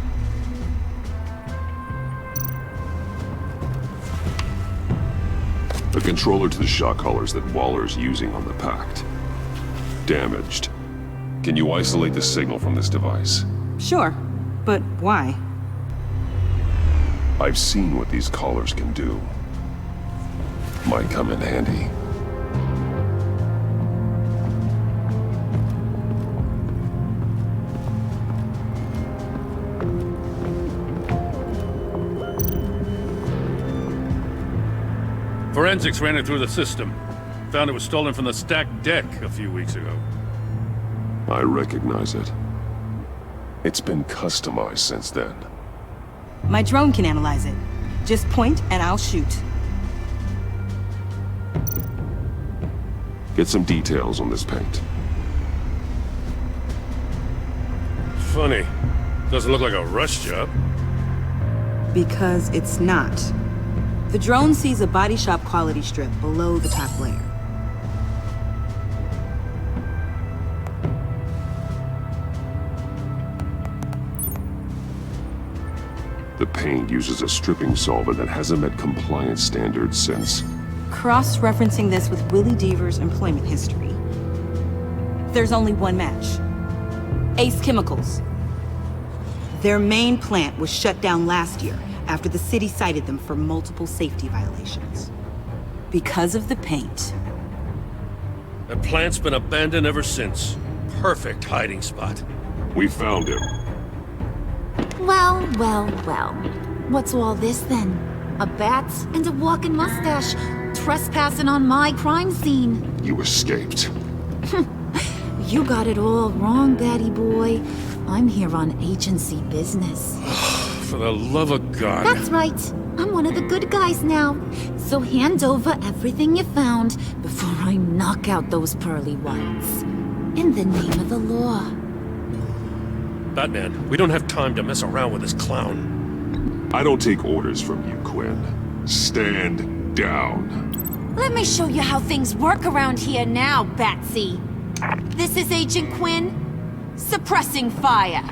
A controller to the shock collars that Waller's using on the Pact. Damaged. Can you isolate the signal from this device? Sure, but why? I've seen what these collars can do. Might come in handy. Forensics ran it through the system. Found it was stolen from the stacked deck a few weeks ago. I recognize it. It's been customized since then. My drone can analyze it. Just point and I'll shoot. Get some details on this paint. Funny. Doesn't look like a rush job. Because it's not. The drone sees a body shop quality strip below the top layer. The paint uses a stripping solvent that hasn't met compliance standards since... Cross-referencing this with Willie Deaver's employment history. There's only one match. Ace Chemicals. Their main plant was shut down last year after the city cited them for multiple safety violations. Because of the paint. That plant's been abandoned ever since. Perfect hiding spot. We found him. Well, well, well. What's all this then? A bat and a walking mustache trespassing on my crime scene. You escaped. You got it all wrong, Batty boy. I'm here on agency business. For the love of God. That's right. I'm one of the good guys now. So hand over everything you found before I knock out those pearly whites. In the name of the law. Batman, we don't have time to mess around with this clown. I don't take orders from you, Quinn. Stand down. Let me show you how things work around here now, Batsy. This is Agent Quinn, suppressing fire.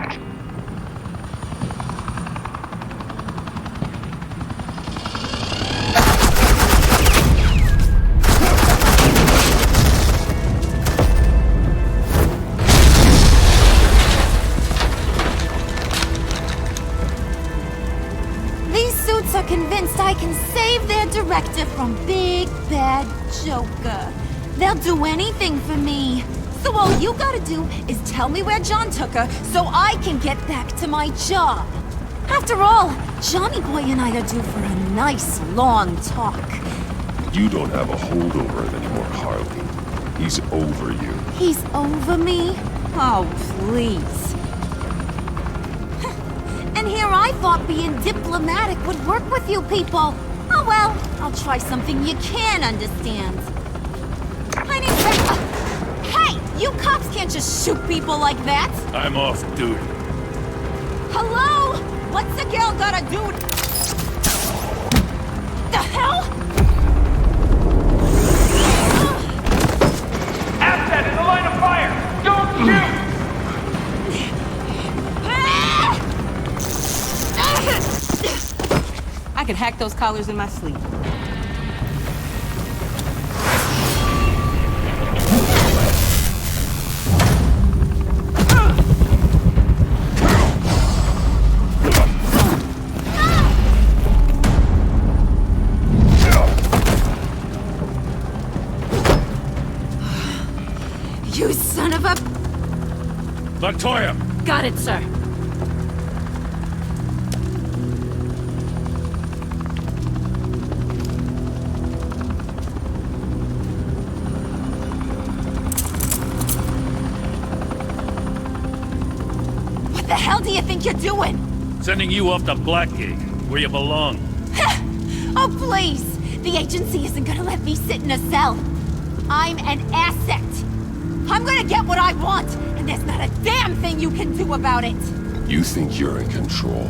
from Big Bad Joker. They'll do anything for me. So all you gotta do is tell me where John took her so I can get back to my job. After all, Johnny Boy and I are due for a nice long talk. You don't have a hold over him anymore, Harley. He's over you. He's over me? Oh, please. And here I thought being diplomatic would work with you people. Oh well, I'll try something you can understand. I need Hey! You cops can't just shoot people like that! I'm off duty. Hello? What's a girl gotta do? The hell? Asset in the line of fire! Don't shoot! I could hack those collars in my sleep. You son of a... Latoya! Got it, sir. What the hell do you think you're doing? Sending you off to Blackgate, where you belong. Oh, please! The agency isn't gonna let me sit in a cell. I'm an asset. I'm gonna get what I want, and there's not a damn thing you can do about it. You think you're in control.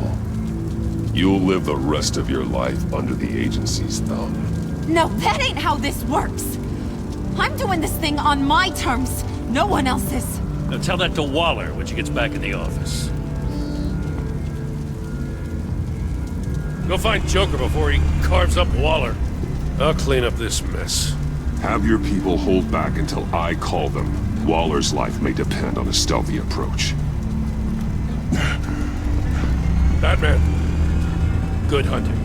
You'll live the rest of your life under the agency's thumb. No, that ain't how this works. I'm doing this thing on my terms, no one else's. Now tell that to Waller when she gets back in the office. Go find Joker before he carves up Waller. I'll clean up this mess. Have your people hold back until I call them. Waller's life may depend on a stealthy approach. Batman, good hunting.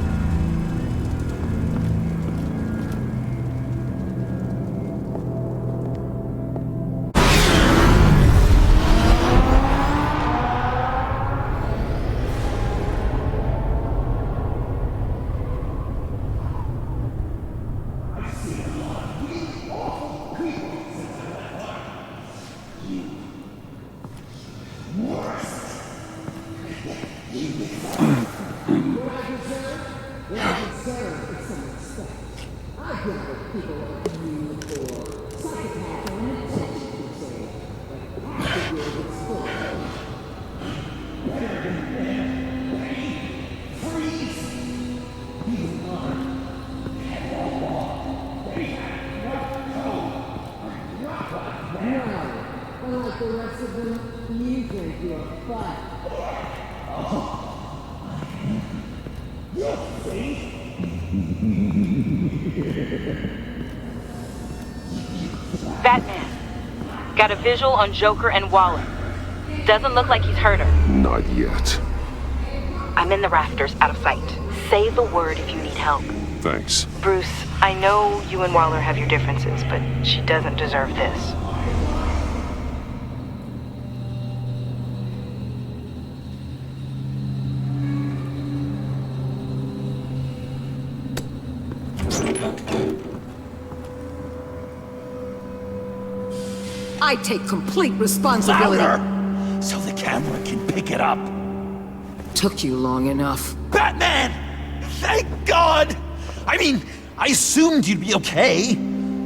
Batman. Got a visual on Joker and Waller. Doesn't look like he's hurt her. Not yet. I'm in the rafters, out of sight. Say the word if you need help. Thanks. Bruce, I know you and Waller have your differences, but she doesn't deserve this. I take complete responsibility. Louder! So the camera can pick it up. Took you long enough. Batman! Thank God! I mean, I assumed you'd be okay.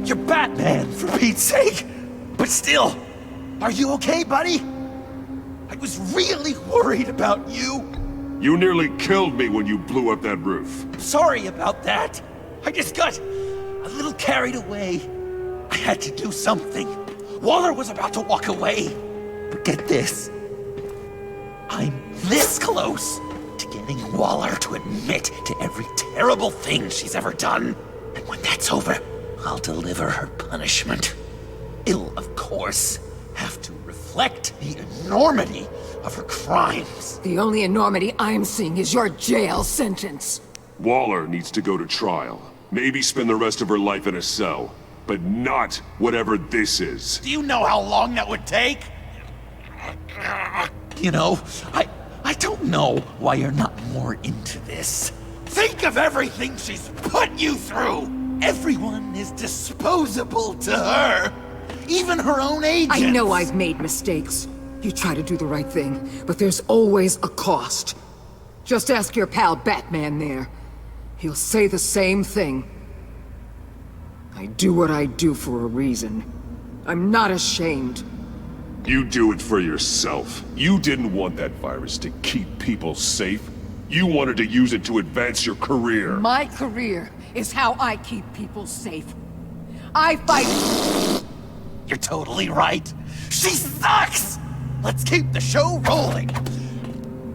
You're Batman, for Pete's sake. But still, are you okay, buddy? I was really worried about you. You nearly killed me when you blew up that roof. Sorry about that. I just got a little carried away. I had to do something. Waller was about to walk away. But get this. I'm this close to getting Waller to admit to every terrible thing she's ever done. And when that's over, I'll deliver her punishment. It'll, of course, have to reflect the enormity of her crimes. The only enormity I'm seeing is your jail sentence. Waller needs to go to trial. Maybe spend the rest of her life in a cell. But not whatever this is. Do you know how long that would take? You know, I don't know why you're not more into this. Think of everything she's put you through! Everyone is disposable to her. Even her own agents. I know I've made mistakes. You try to do the right thing, but there's always a cost. Just ask your pal Batman there. He'll say the same thing. I do what I do for a reason. I'm not ashamed. You do it for yourself. You didn't want that virus to keep people safe. You wanted to use it to advance your career. My career is how I keep people safe. I fight... You're totally right. She sucks! Let's keep the show rolling.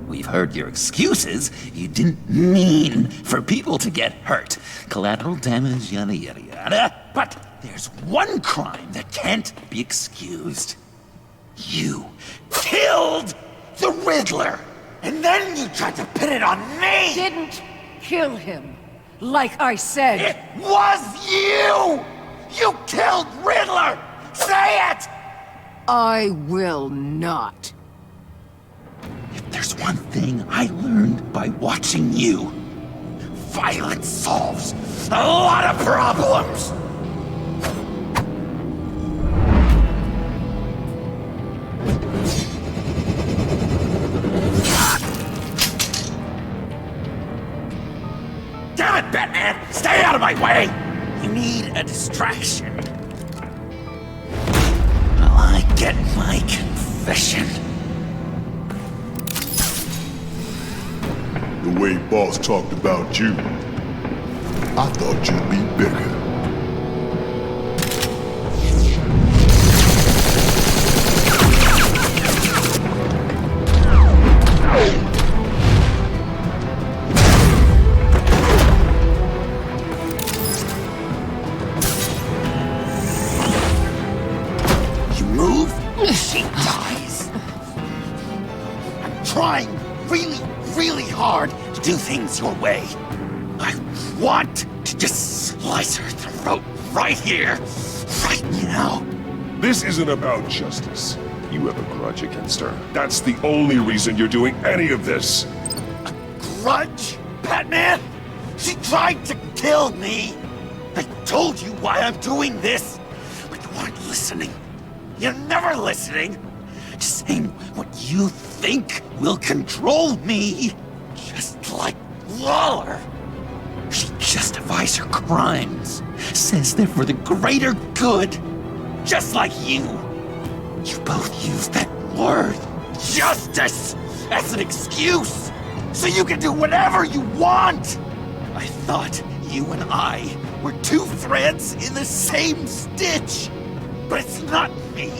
We've heard your excuses. You didn't mean for people to get hurt. Collateral damage, yada yada yada. But there's one crime that can't be excused. You killed the Riddler! And then you tried to pin it on me! Didn't kill him, like I said. It was you! You killed Riddler! Say it! I will not. If there's one thing I learned by watching you, violence solves a lot of problems! Damn it, Batman! Stay out of my way! You need a distraction. Well, I get my confession. The way Boss talked about you, I thought you'd be bigger. You move, she dies. I'm trying really hard to do things your way. I want to just slice her throat right here, right now. This isn't about justice. You have a grudge against her. That's the only reason you're doing any of this. Grudge? Batman? She tried to kill me. I told you why I'm doing this, but you weren't listening. You're never listening. Just saying what you think will control me. Just like Waller. She justifies her crimes. Says they're for the greater good. Just like you. You both use that word, justice, as an excuse. So you can do whatever you want. I thought you and I were two threads in the same stitch. But it's not me.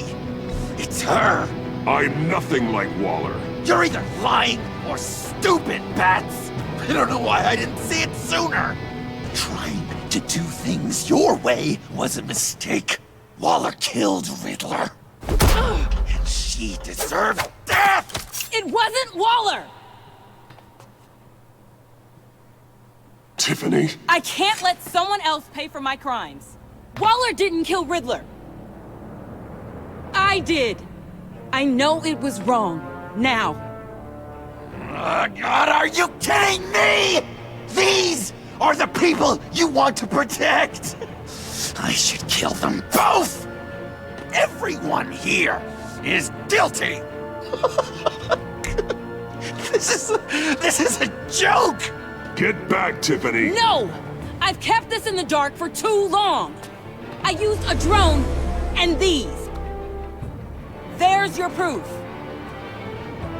It's her. I'm nothing like Waller. You're either lying or stupid, Bats. I don't know why I didn't see it sooner. Trying to do things your way was a mistake. Waller killed Riddler. And she deserved death! It wasn't Waller! Tiffany? I can't let someone else pay for my crimes. Waller didn't kill Riddler. I did. I know it was wrong. Now. God, are you kidding me? These are the people you want to protect. I should kill them both. Everyone here is guilty. This is a joke. Get back, Tiffany. No! I've kept this in the dark for too long. I used a drone and these. There's your proof.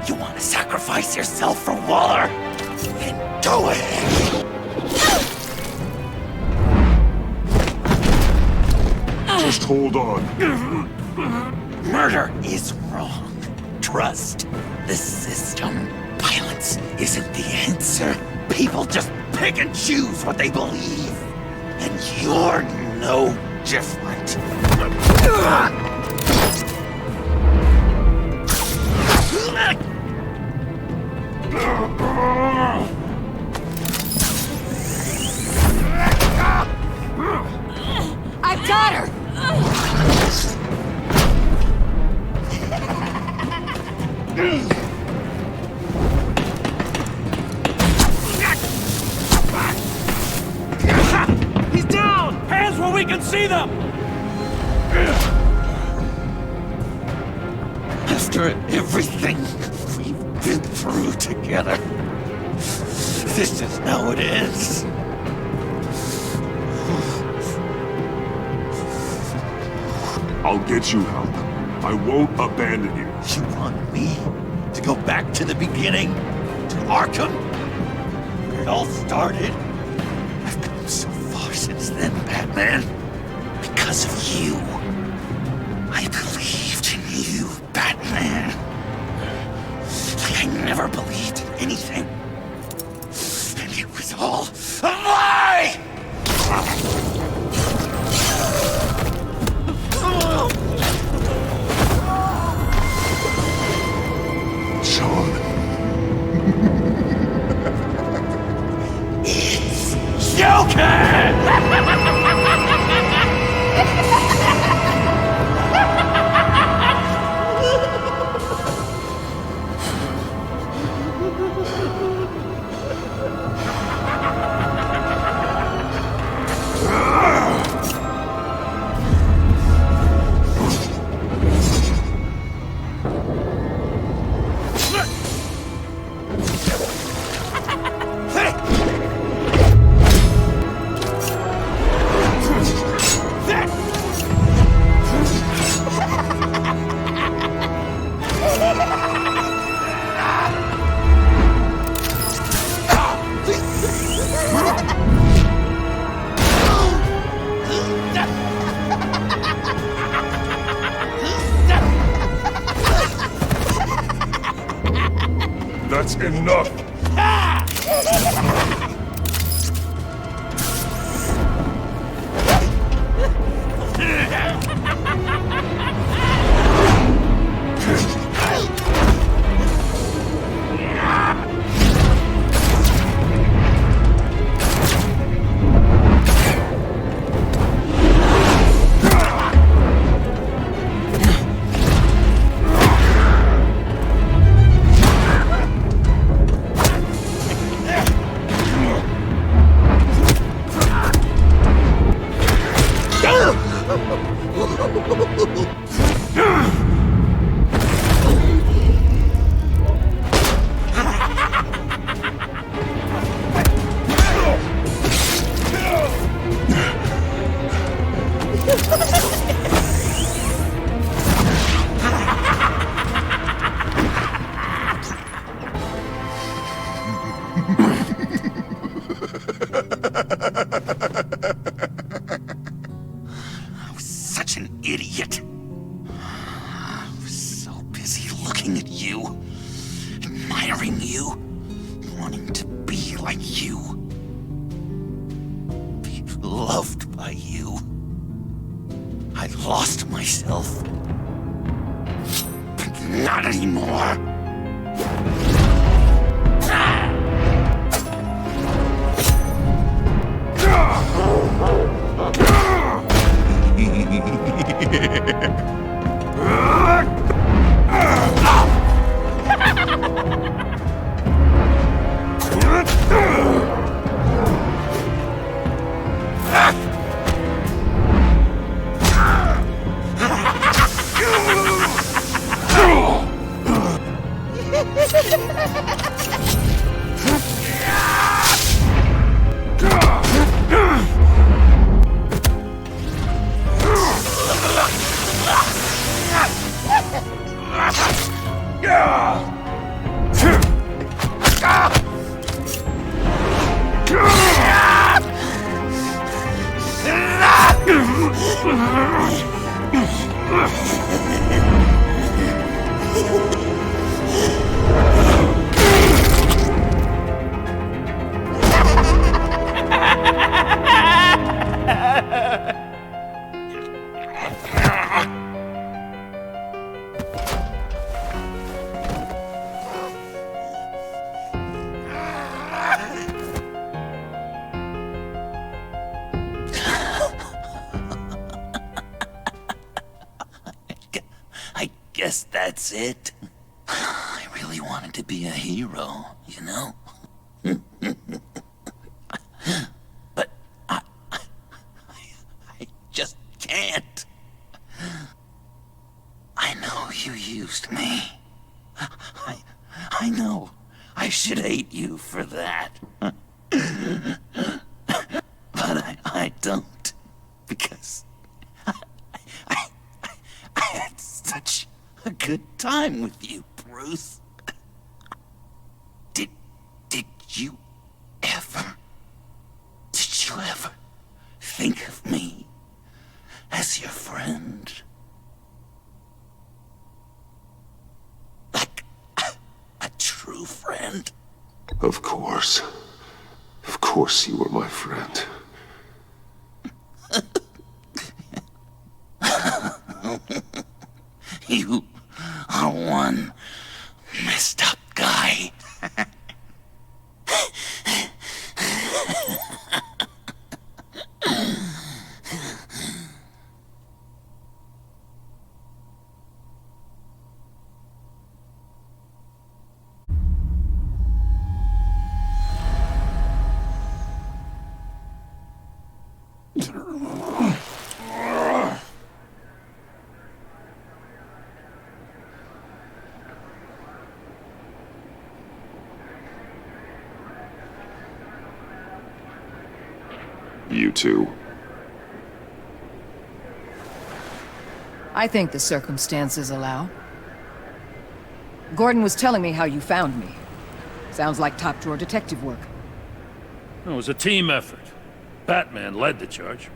You want to sacrifice yourself for Waller? Then go ahead. Just hold on. Murder is wrong. Trust the system. Violence isn't the answer. People just pick and choose what they believe. And you're no different. I've got her! He's down! Hands where we can see them! After everything we've been through together, this is how it is. I'll get you help. I won't abandon you. You want me to go back to the beginning? To Arkham? Where it all started? I've come so far since then, Batman. Because of you. I believed in you, Batman. Like I never believed in anything. And it was all a lie! Sean. It's Joker! That's enough! I was such an idiot. I was so busy looking at you, admiring you, wanting to be like you. Be loved by you. I lost myself. But not anymore. guess that's it. I really wanted to be a hero, you know? But I just can't. I know you used me. I know. I should hate you for that. But I don't. Because I had such a good time with you, Bruce. Did you ever think of me as your friend? Like a true friend? Of course. Of course you were my friend. You are one messed up guy. You too. I think the circumstances allow. Gordon was telling me how you found me. Sounds like top-drawer detective work. It was a team effort. Batman led the charge.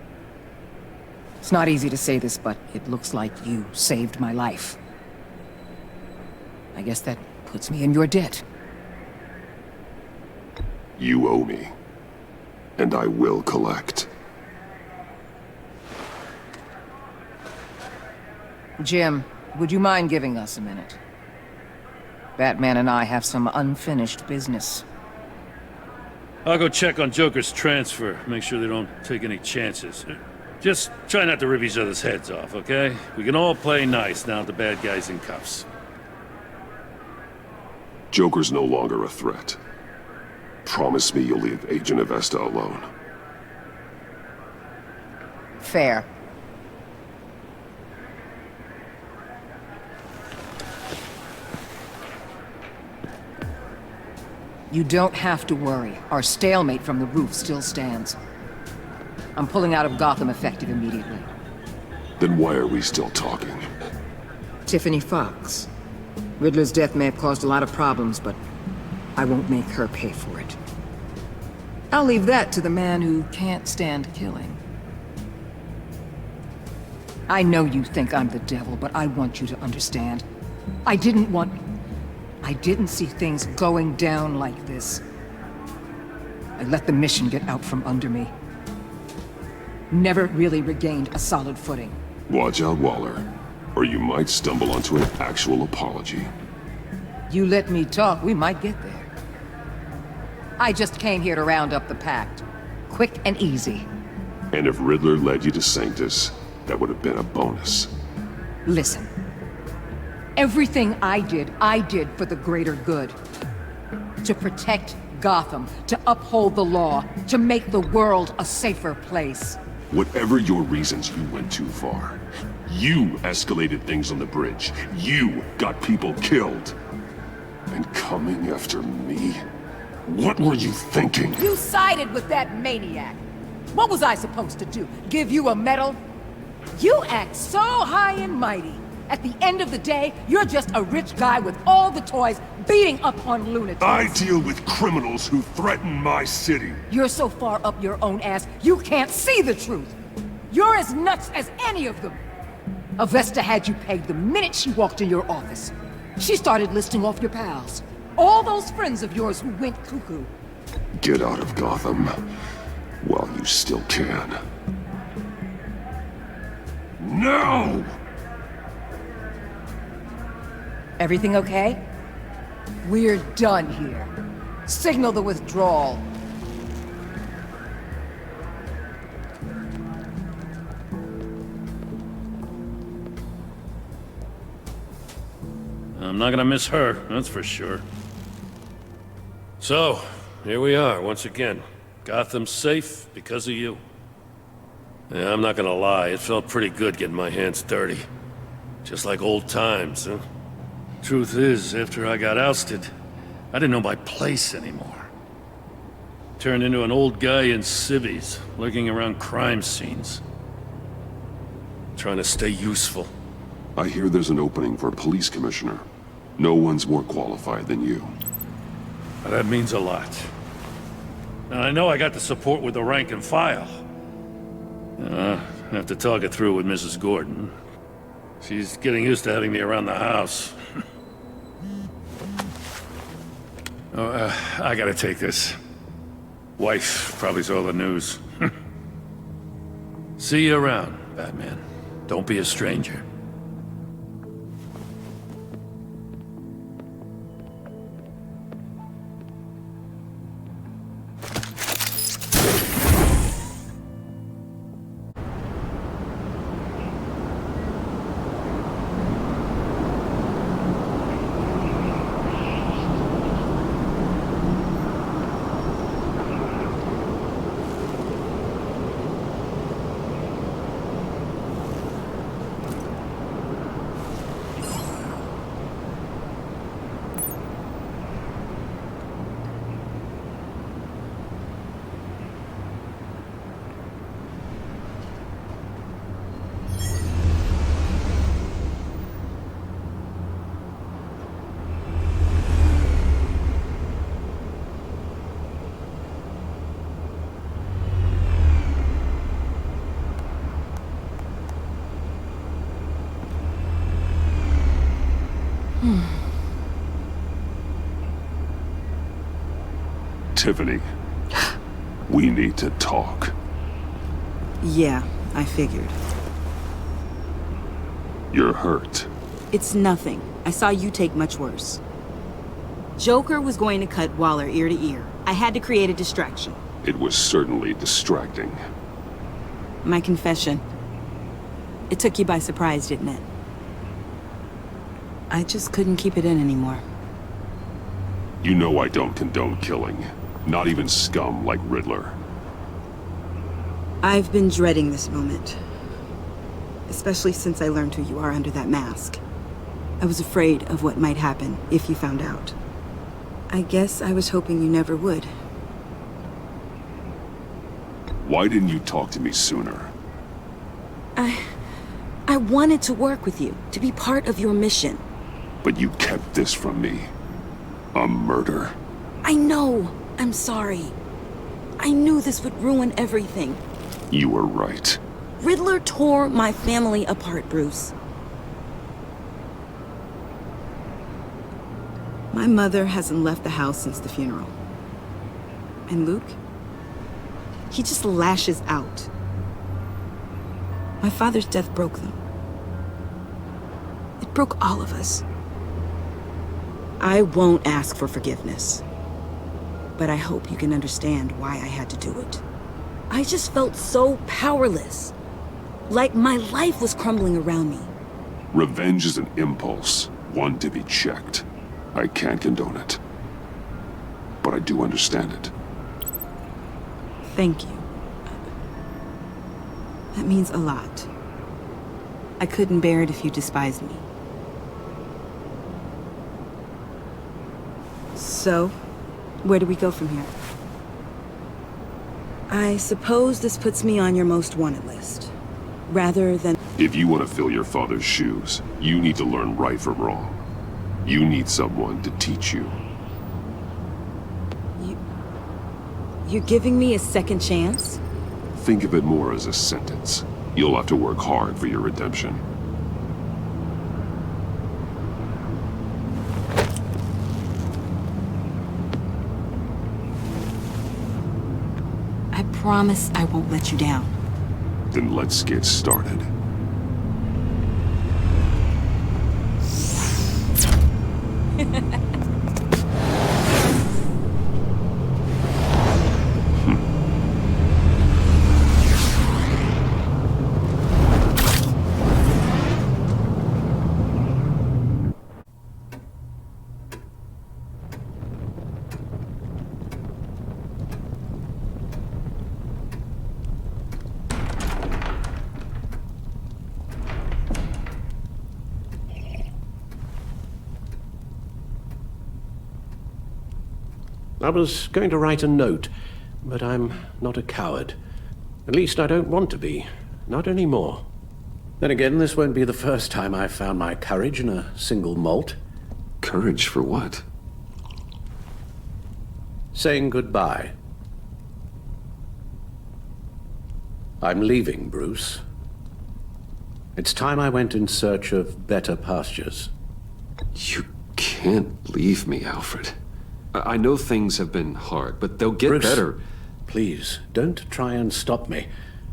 It's not easy to say this, but it looks like you saved my life. I guess that puts me in your debt. You owe me. And I will collect. Jim, would you mind giving us a minute? Batman and I have some unfinished business. I'll go check on Joker's transfer, make sure they don't take any chances. Just try not to rip each other's heads off, okay? We can all play nice now that the bad guy's in cuffs. Joker's no longer a threat. Promise me you'll leave Agent Avesta alone. Fair. You don't have to worry. Our stalemate from the roof still stands. I'm pulling out of Gotham effective immediately. Then why are we still talking? Tiffany Fox. Riddler's death may have caused a lot of problems, but I won't make her pay for it. I'll leave that to the man who can't stand killing. I know you think I'm the devil, but I want you to understand. I didn't see things going down like this. I let the mission get out from under me. Never really regained a solid footing. Watch out, Waller, or you might stumble onto an actual apology. You let me talk, we might get there. I just came here to round up the Pact. Quick and easy. And if Riddler led you to Sanctus, that would have been a bonus. Listen. Everything I did for the greater good. To protect Gotham, to uphold the law, to make the world a safer place. Whatever your reasons, you went too far. You escalated things on the bridge. You got people killed. And coming after me? What were you thinking? You sided with that maniac. What was I supposed to do? Give you a medal? You act so high and mighty. At the end of the day, you're just a rich guy with all the toys beating up on lunatics. I deal with criminals who threaten my city. You're so far up your own ass, you can't see the truth. You're as nuts as any of them. Avesta had you pegged the minute she walked in your office. She started listing off your pals. All those friends of yours who went cuckoo. Get out of Gotham while you still can. No! Everything okay? We're done here. Signal the withdrawal. I'm not gonna miss her, that's for sure. So, here we are, once again. Gotham's safe because of you. Yeah, I'm not gonna lie, it felt pretty good getting my hands dirty. Just like old times, huh? Truth is, after I got ousted, I didn't know my place anymore. Turned into an old guy in civvies, lurking around crime scenes. Trying to stay useful. I hear there's an opening for police commissioner. No one's more qualified than you. That means a lot. And I know I got the support with the rank and file. I have to talk it through with Mrs. Gordon. She's getting used to having me around the house. I gotta take this. Wife probably saw the news. See you around, Batman. Don't be a stranger. Tiffany, we need to talk. Yeah, I figured. You're hurt. It's nothing. I saw you take much worse. Joker was going to cut Waller ear to ear. I had to create a distraction. It was certainly distracting. My confession. It took you by surprise, didn't it? I just couldn't keep it in anymore. You know I don't condone killing. Not even scum like Riddler. I've been dreading this moment. Especially since I learned who you are under that mask. I was afraid of what might happen if you found out. I guess I was hoping you never would. Why didn't you talk to me sooner? I wanted to work with you, to be part of your mission. But you kept this from me. A murder. I know. I'm sorry. I knew this would ruin everything. You were right. Riddler tore my family apart, Bruce. My mother hasn't left the house since the funeral. And Luke? He just lashes out. My father's death broke them. It broke all of us. I won't ask for forgiveness. But I hope you can understand why I had to do it. I just felt so powerless. Like my life was crumbling around me. Revenge is an impulse, one to be checked. I can't condone it. But I do understand it. Thank you. That means a lot. I couldn't bear it if you despised me. So, where do we go from here? I suppose this puts me on your most wanted list. Rather than... If you want to fill your father's shoes, you need to learn right from wrong. You need someone to teach you. You're giving me a second chance? Think of it more as a sentence. You'll have to work hard for your redemption. I promise I won't let you down. Then let's get started. I was going to write a note, but I'm not a coward. At least I don't want to be. Not anymore. Then again, this won't be the first time I've found my courage in a single malt. Courage for what? Saying goodbye. I'm leaving, Bruce. It's time I went in search of better pastures. You can't leave me, Alfred. I know things have been hard, but they'll get Bruce, better. Please, don't try and stop me.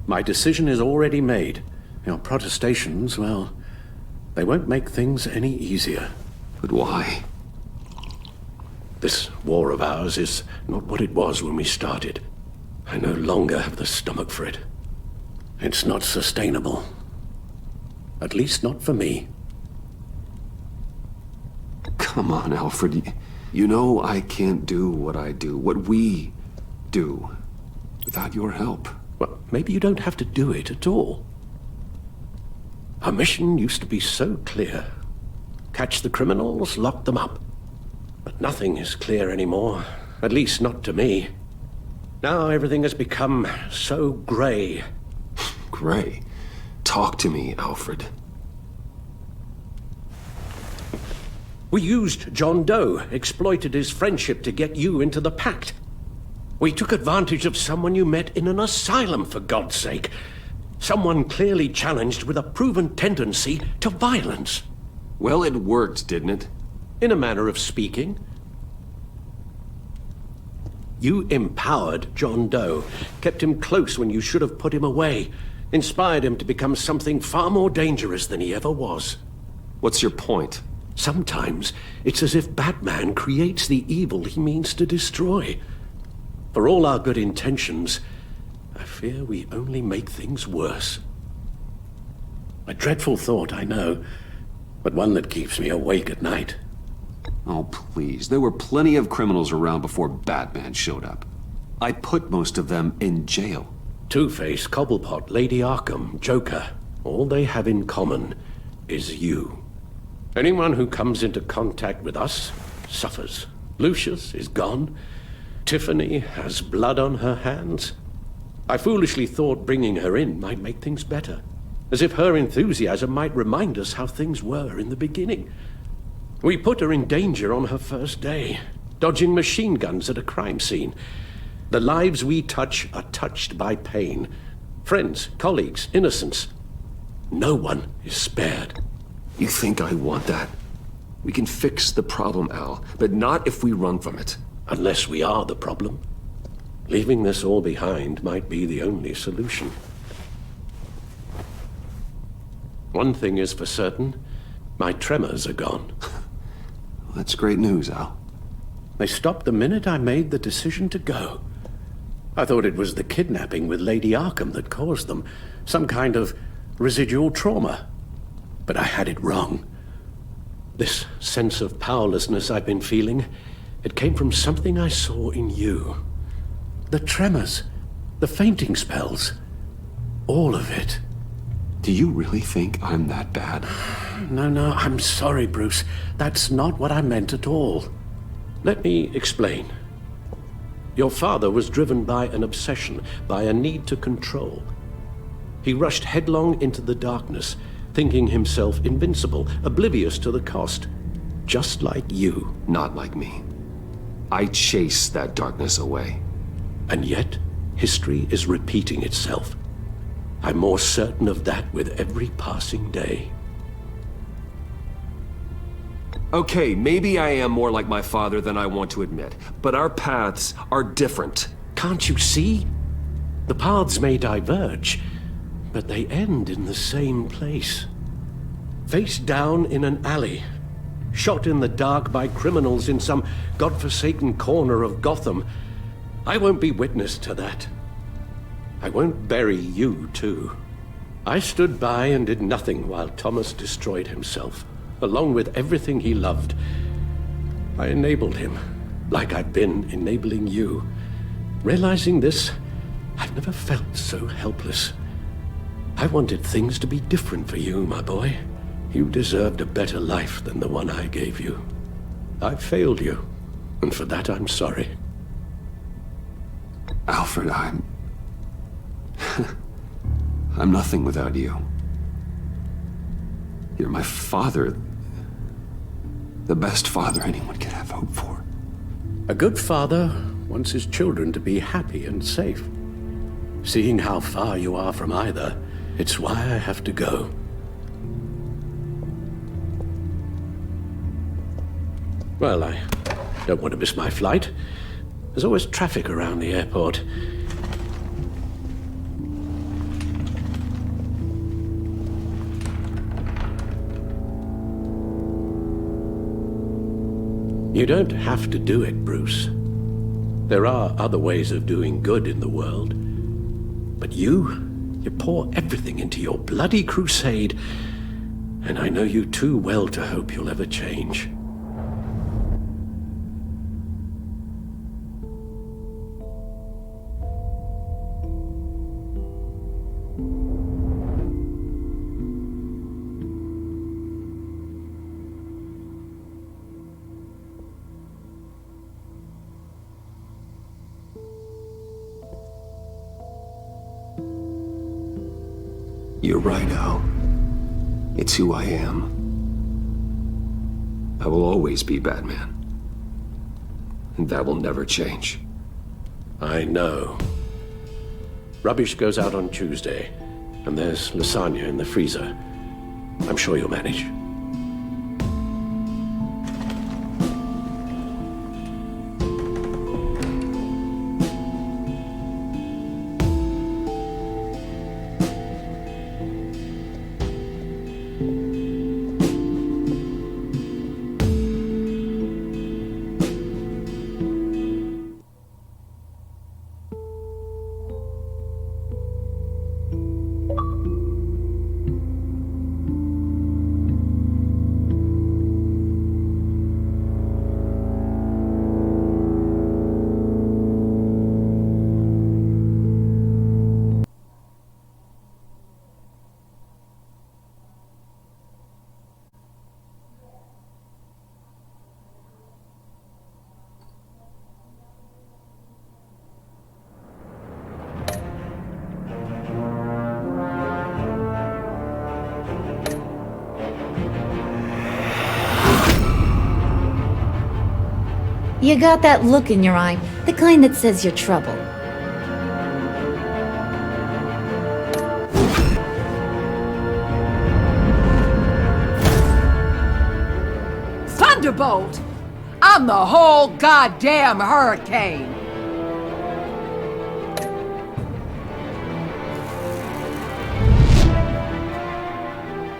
My decision is already made. Your protestations, well, they won't make things any easier. But why? This war of ours is not what it was when we started. I no longer have the stomach for it. It's not sustainable. At least not for me. Come on, Alfred. You know I can't do what I do, what we do, without your help. Well, maybe you don't have to do it at all. Our mission used to be so clear. Catch the criminals, lock them up. But nothing is clear anymore, at least not to me. Now everything has become so grey. Grey? Talk to me, Alfred. We used John Doe, exploited his friendship to get you into the pact. We took advantage of someone you met in an asylum, for God's sake. Someone clearly challenged with a proven tendency to violence. Well, it worked, didn't it? In a manner of speaking. You empowered John Doe, kept him close when you should have put him away, inspired him to become something far more dangerous than he ever was. What's your point? Sometimes it's as if Batman creates the evil he means to destroy. For all our good intentions, I fear we only make things worse. A dreadful thought, I know, but one that keeps me awake at night. Oh, please. There were plenty of criminals around before Batman showed up. I put most of them in jail. Two-Face, Cobblepot, Lady Arkham, Joker, all they have in common is you. Anyone who comes into contact with us suffers. Lucius is gone. Tiffany has blood on her hands. I foolishly thought bringing her in might make things better, as if her enthusiasm might remind us how things were in the beginning. We put her in danger on her first day, dodging machine guns at a crime scene. The lives we touch are touched by pain. Friends, colleagues, innocents. No one is spared. You think I want that? We can fix the problem, Al, but not if we run from it. Unless we are the problem. Leaving this all behind might be the only solution. One thing is for certain, my tremors are gone. Well, that's great news, Al. They stopped the minute I made the decision to go. I thought it was the kidnapping with Lady Arkham that caused them, some kind of residual trauma. But I had it wrong. This sense of powerlessness I've been feeling, it came from something I saw in you. The tremors, the fainting spells, all of it. Do you really think I'm that bad? No, I'm sorry, Bruce. That's not what I meant at all. Let me explain. Your father was driven by an obsession, by a need to control. He rushed headlong into the darkness, thinking himself invincible, oblivious to the cost. Just like you. Not like me. I chase that darkness away. And yet, history is repeating itself. I'm more certain of that with every passing day. Okay, maybe I am more like my father than I want to admit, but our paths are different. Can't you see? The paths may diverge, but they end in the same place. Face down in an alley, shot in the dark by criminals in some godforsaken corner of Gotham. I won't be witness to that. I won't bury you, too. I stood by and did nothing while Thomas destroyed himself, along with everything he loved. I enabled him, like I've been enabling you. Realizing this, I've never felt so helpless. I wanted things to be different for you, my boy. You deserved a better life than the one I gave you. I failed you, and for that I'm sorry. Alfred, I'm nothing without you. You're my father. The best father anyone could have hope for. A good father wants his children to be happy and safe. Seeing how far you are from either, it's why I have to go. Well, I don't want to miss my flight. There's always traffic around the airport. You don't have to do it, Bruce. There are other ways of doing good in the world. But you pour everything into your bloody crusade, and I know you too well to hope you'll ever change. You're right, Al. It's who I am. I will always be Batman. And that will never change. I know. Rubbish goes out on Tuesday, and there's lasagna in the freezer. I'm sure you'll manage. You got that look in your eye, the kind that says you're trouble. Thunderbolt! I'm the whole goddamn hurricane!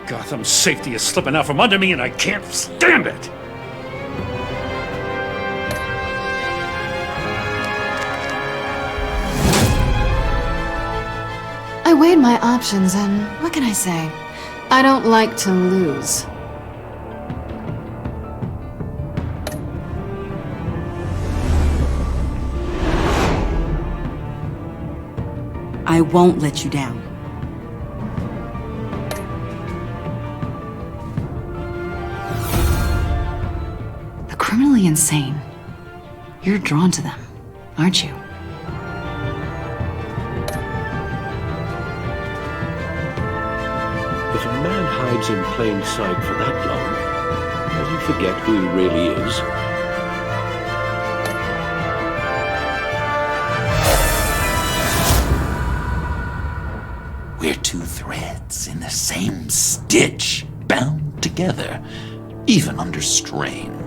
Gotham's safety is slipping out from under me and I can't stand it! I weighed my options, and what can I say? I don't like to lose. I won't let you down. The criminally insane. You're drawn to them, aren't you? If a man hides in plain sight for that long, does he forget who he really is? We're two threads in the same stitch, bound together, even under strain.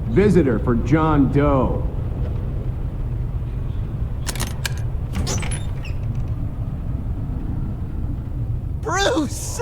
Visitor for John Doe. Bruce!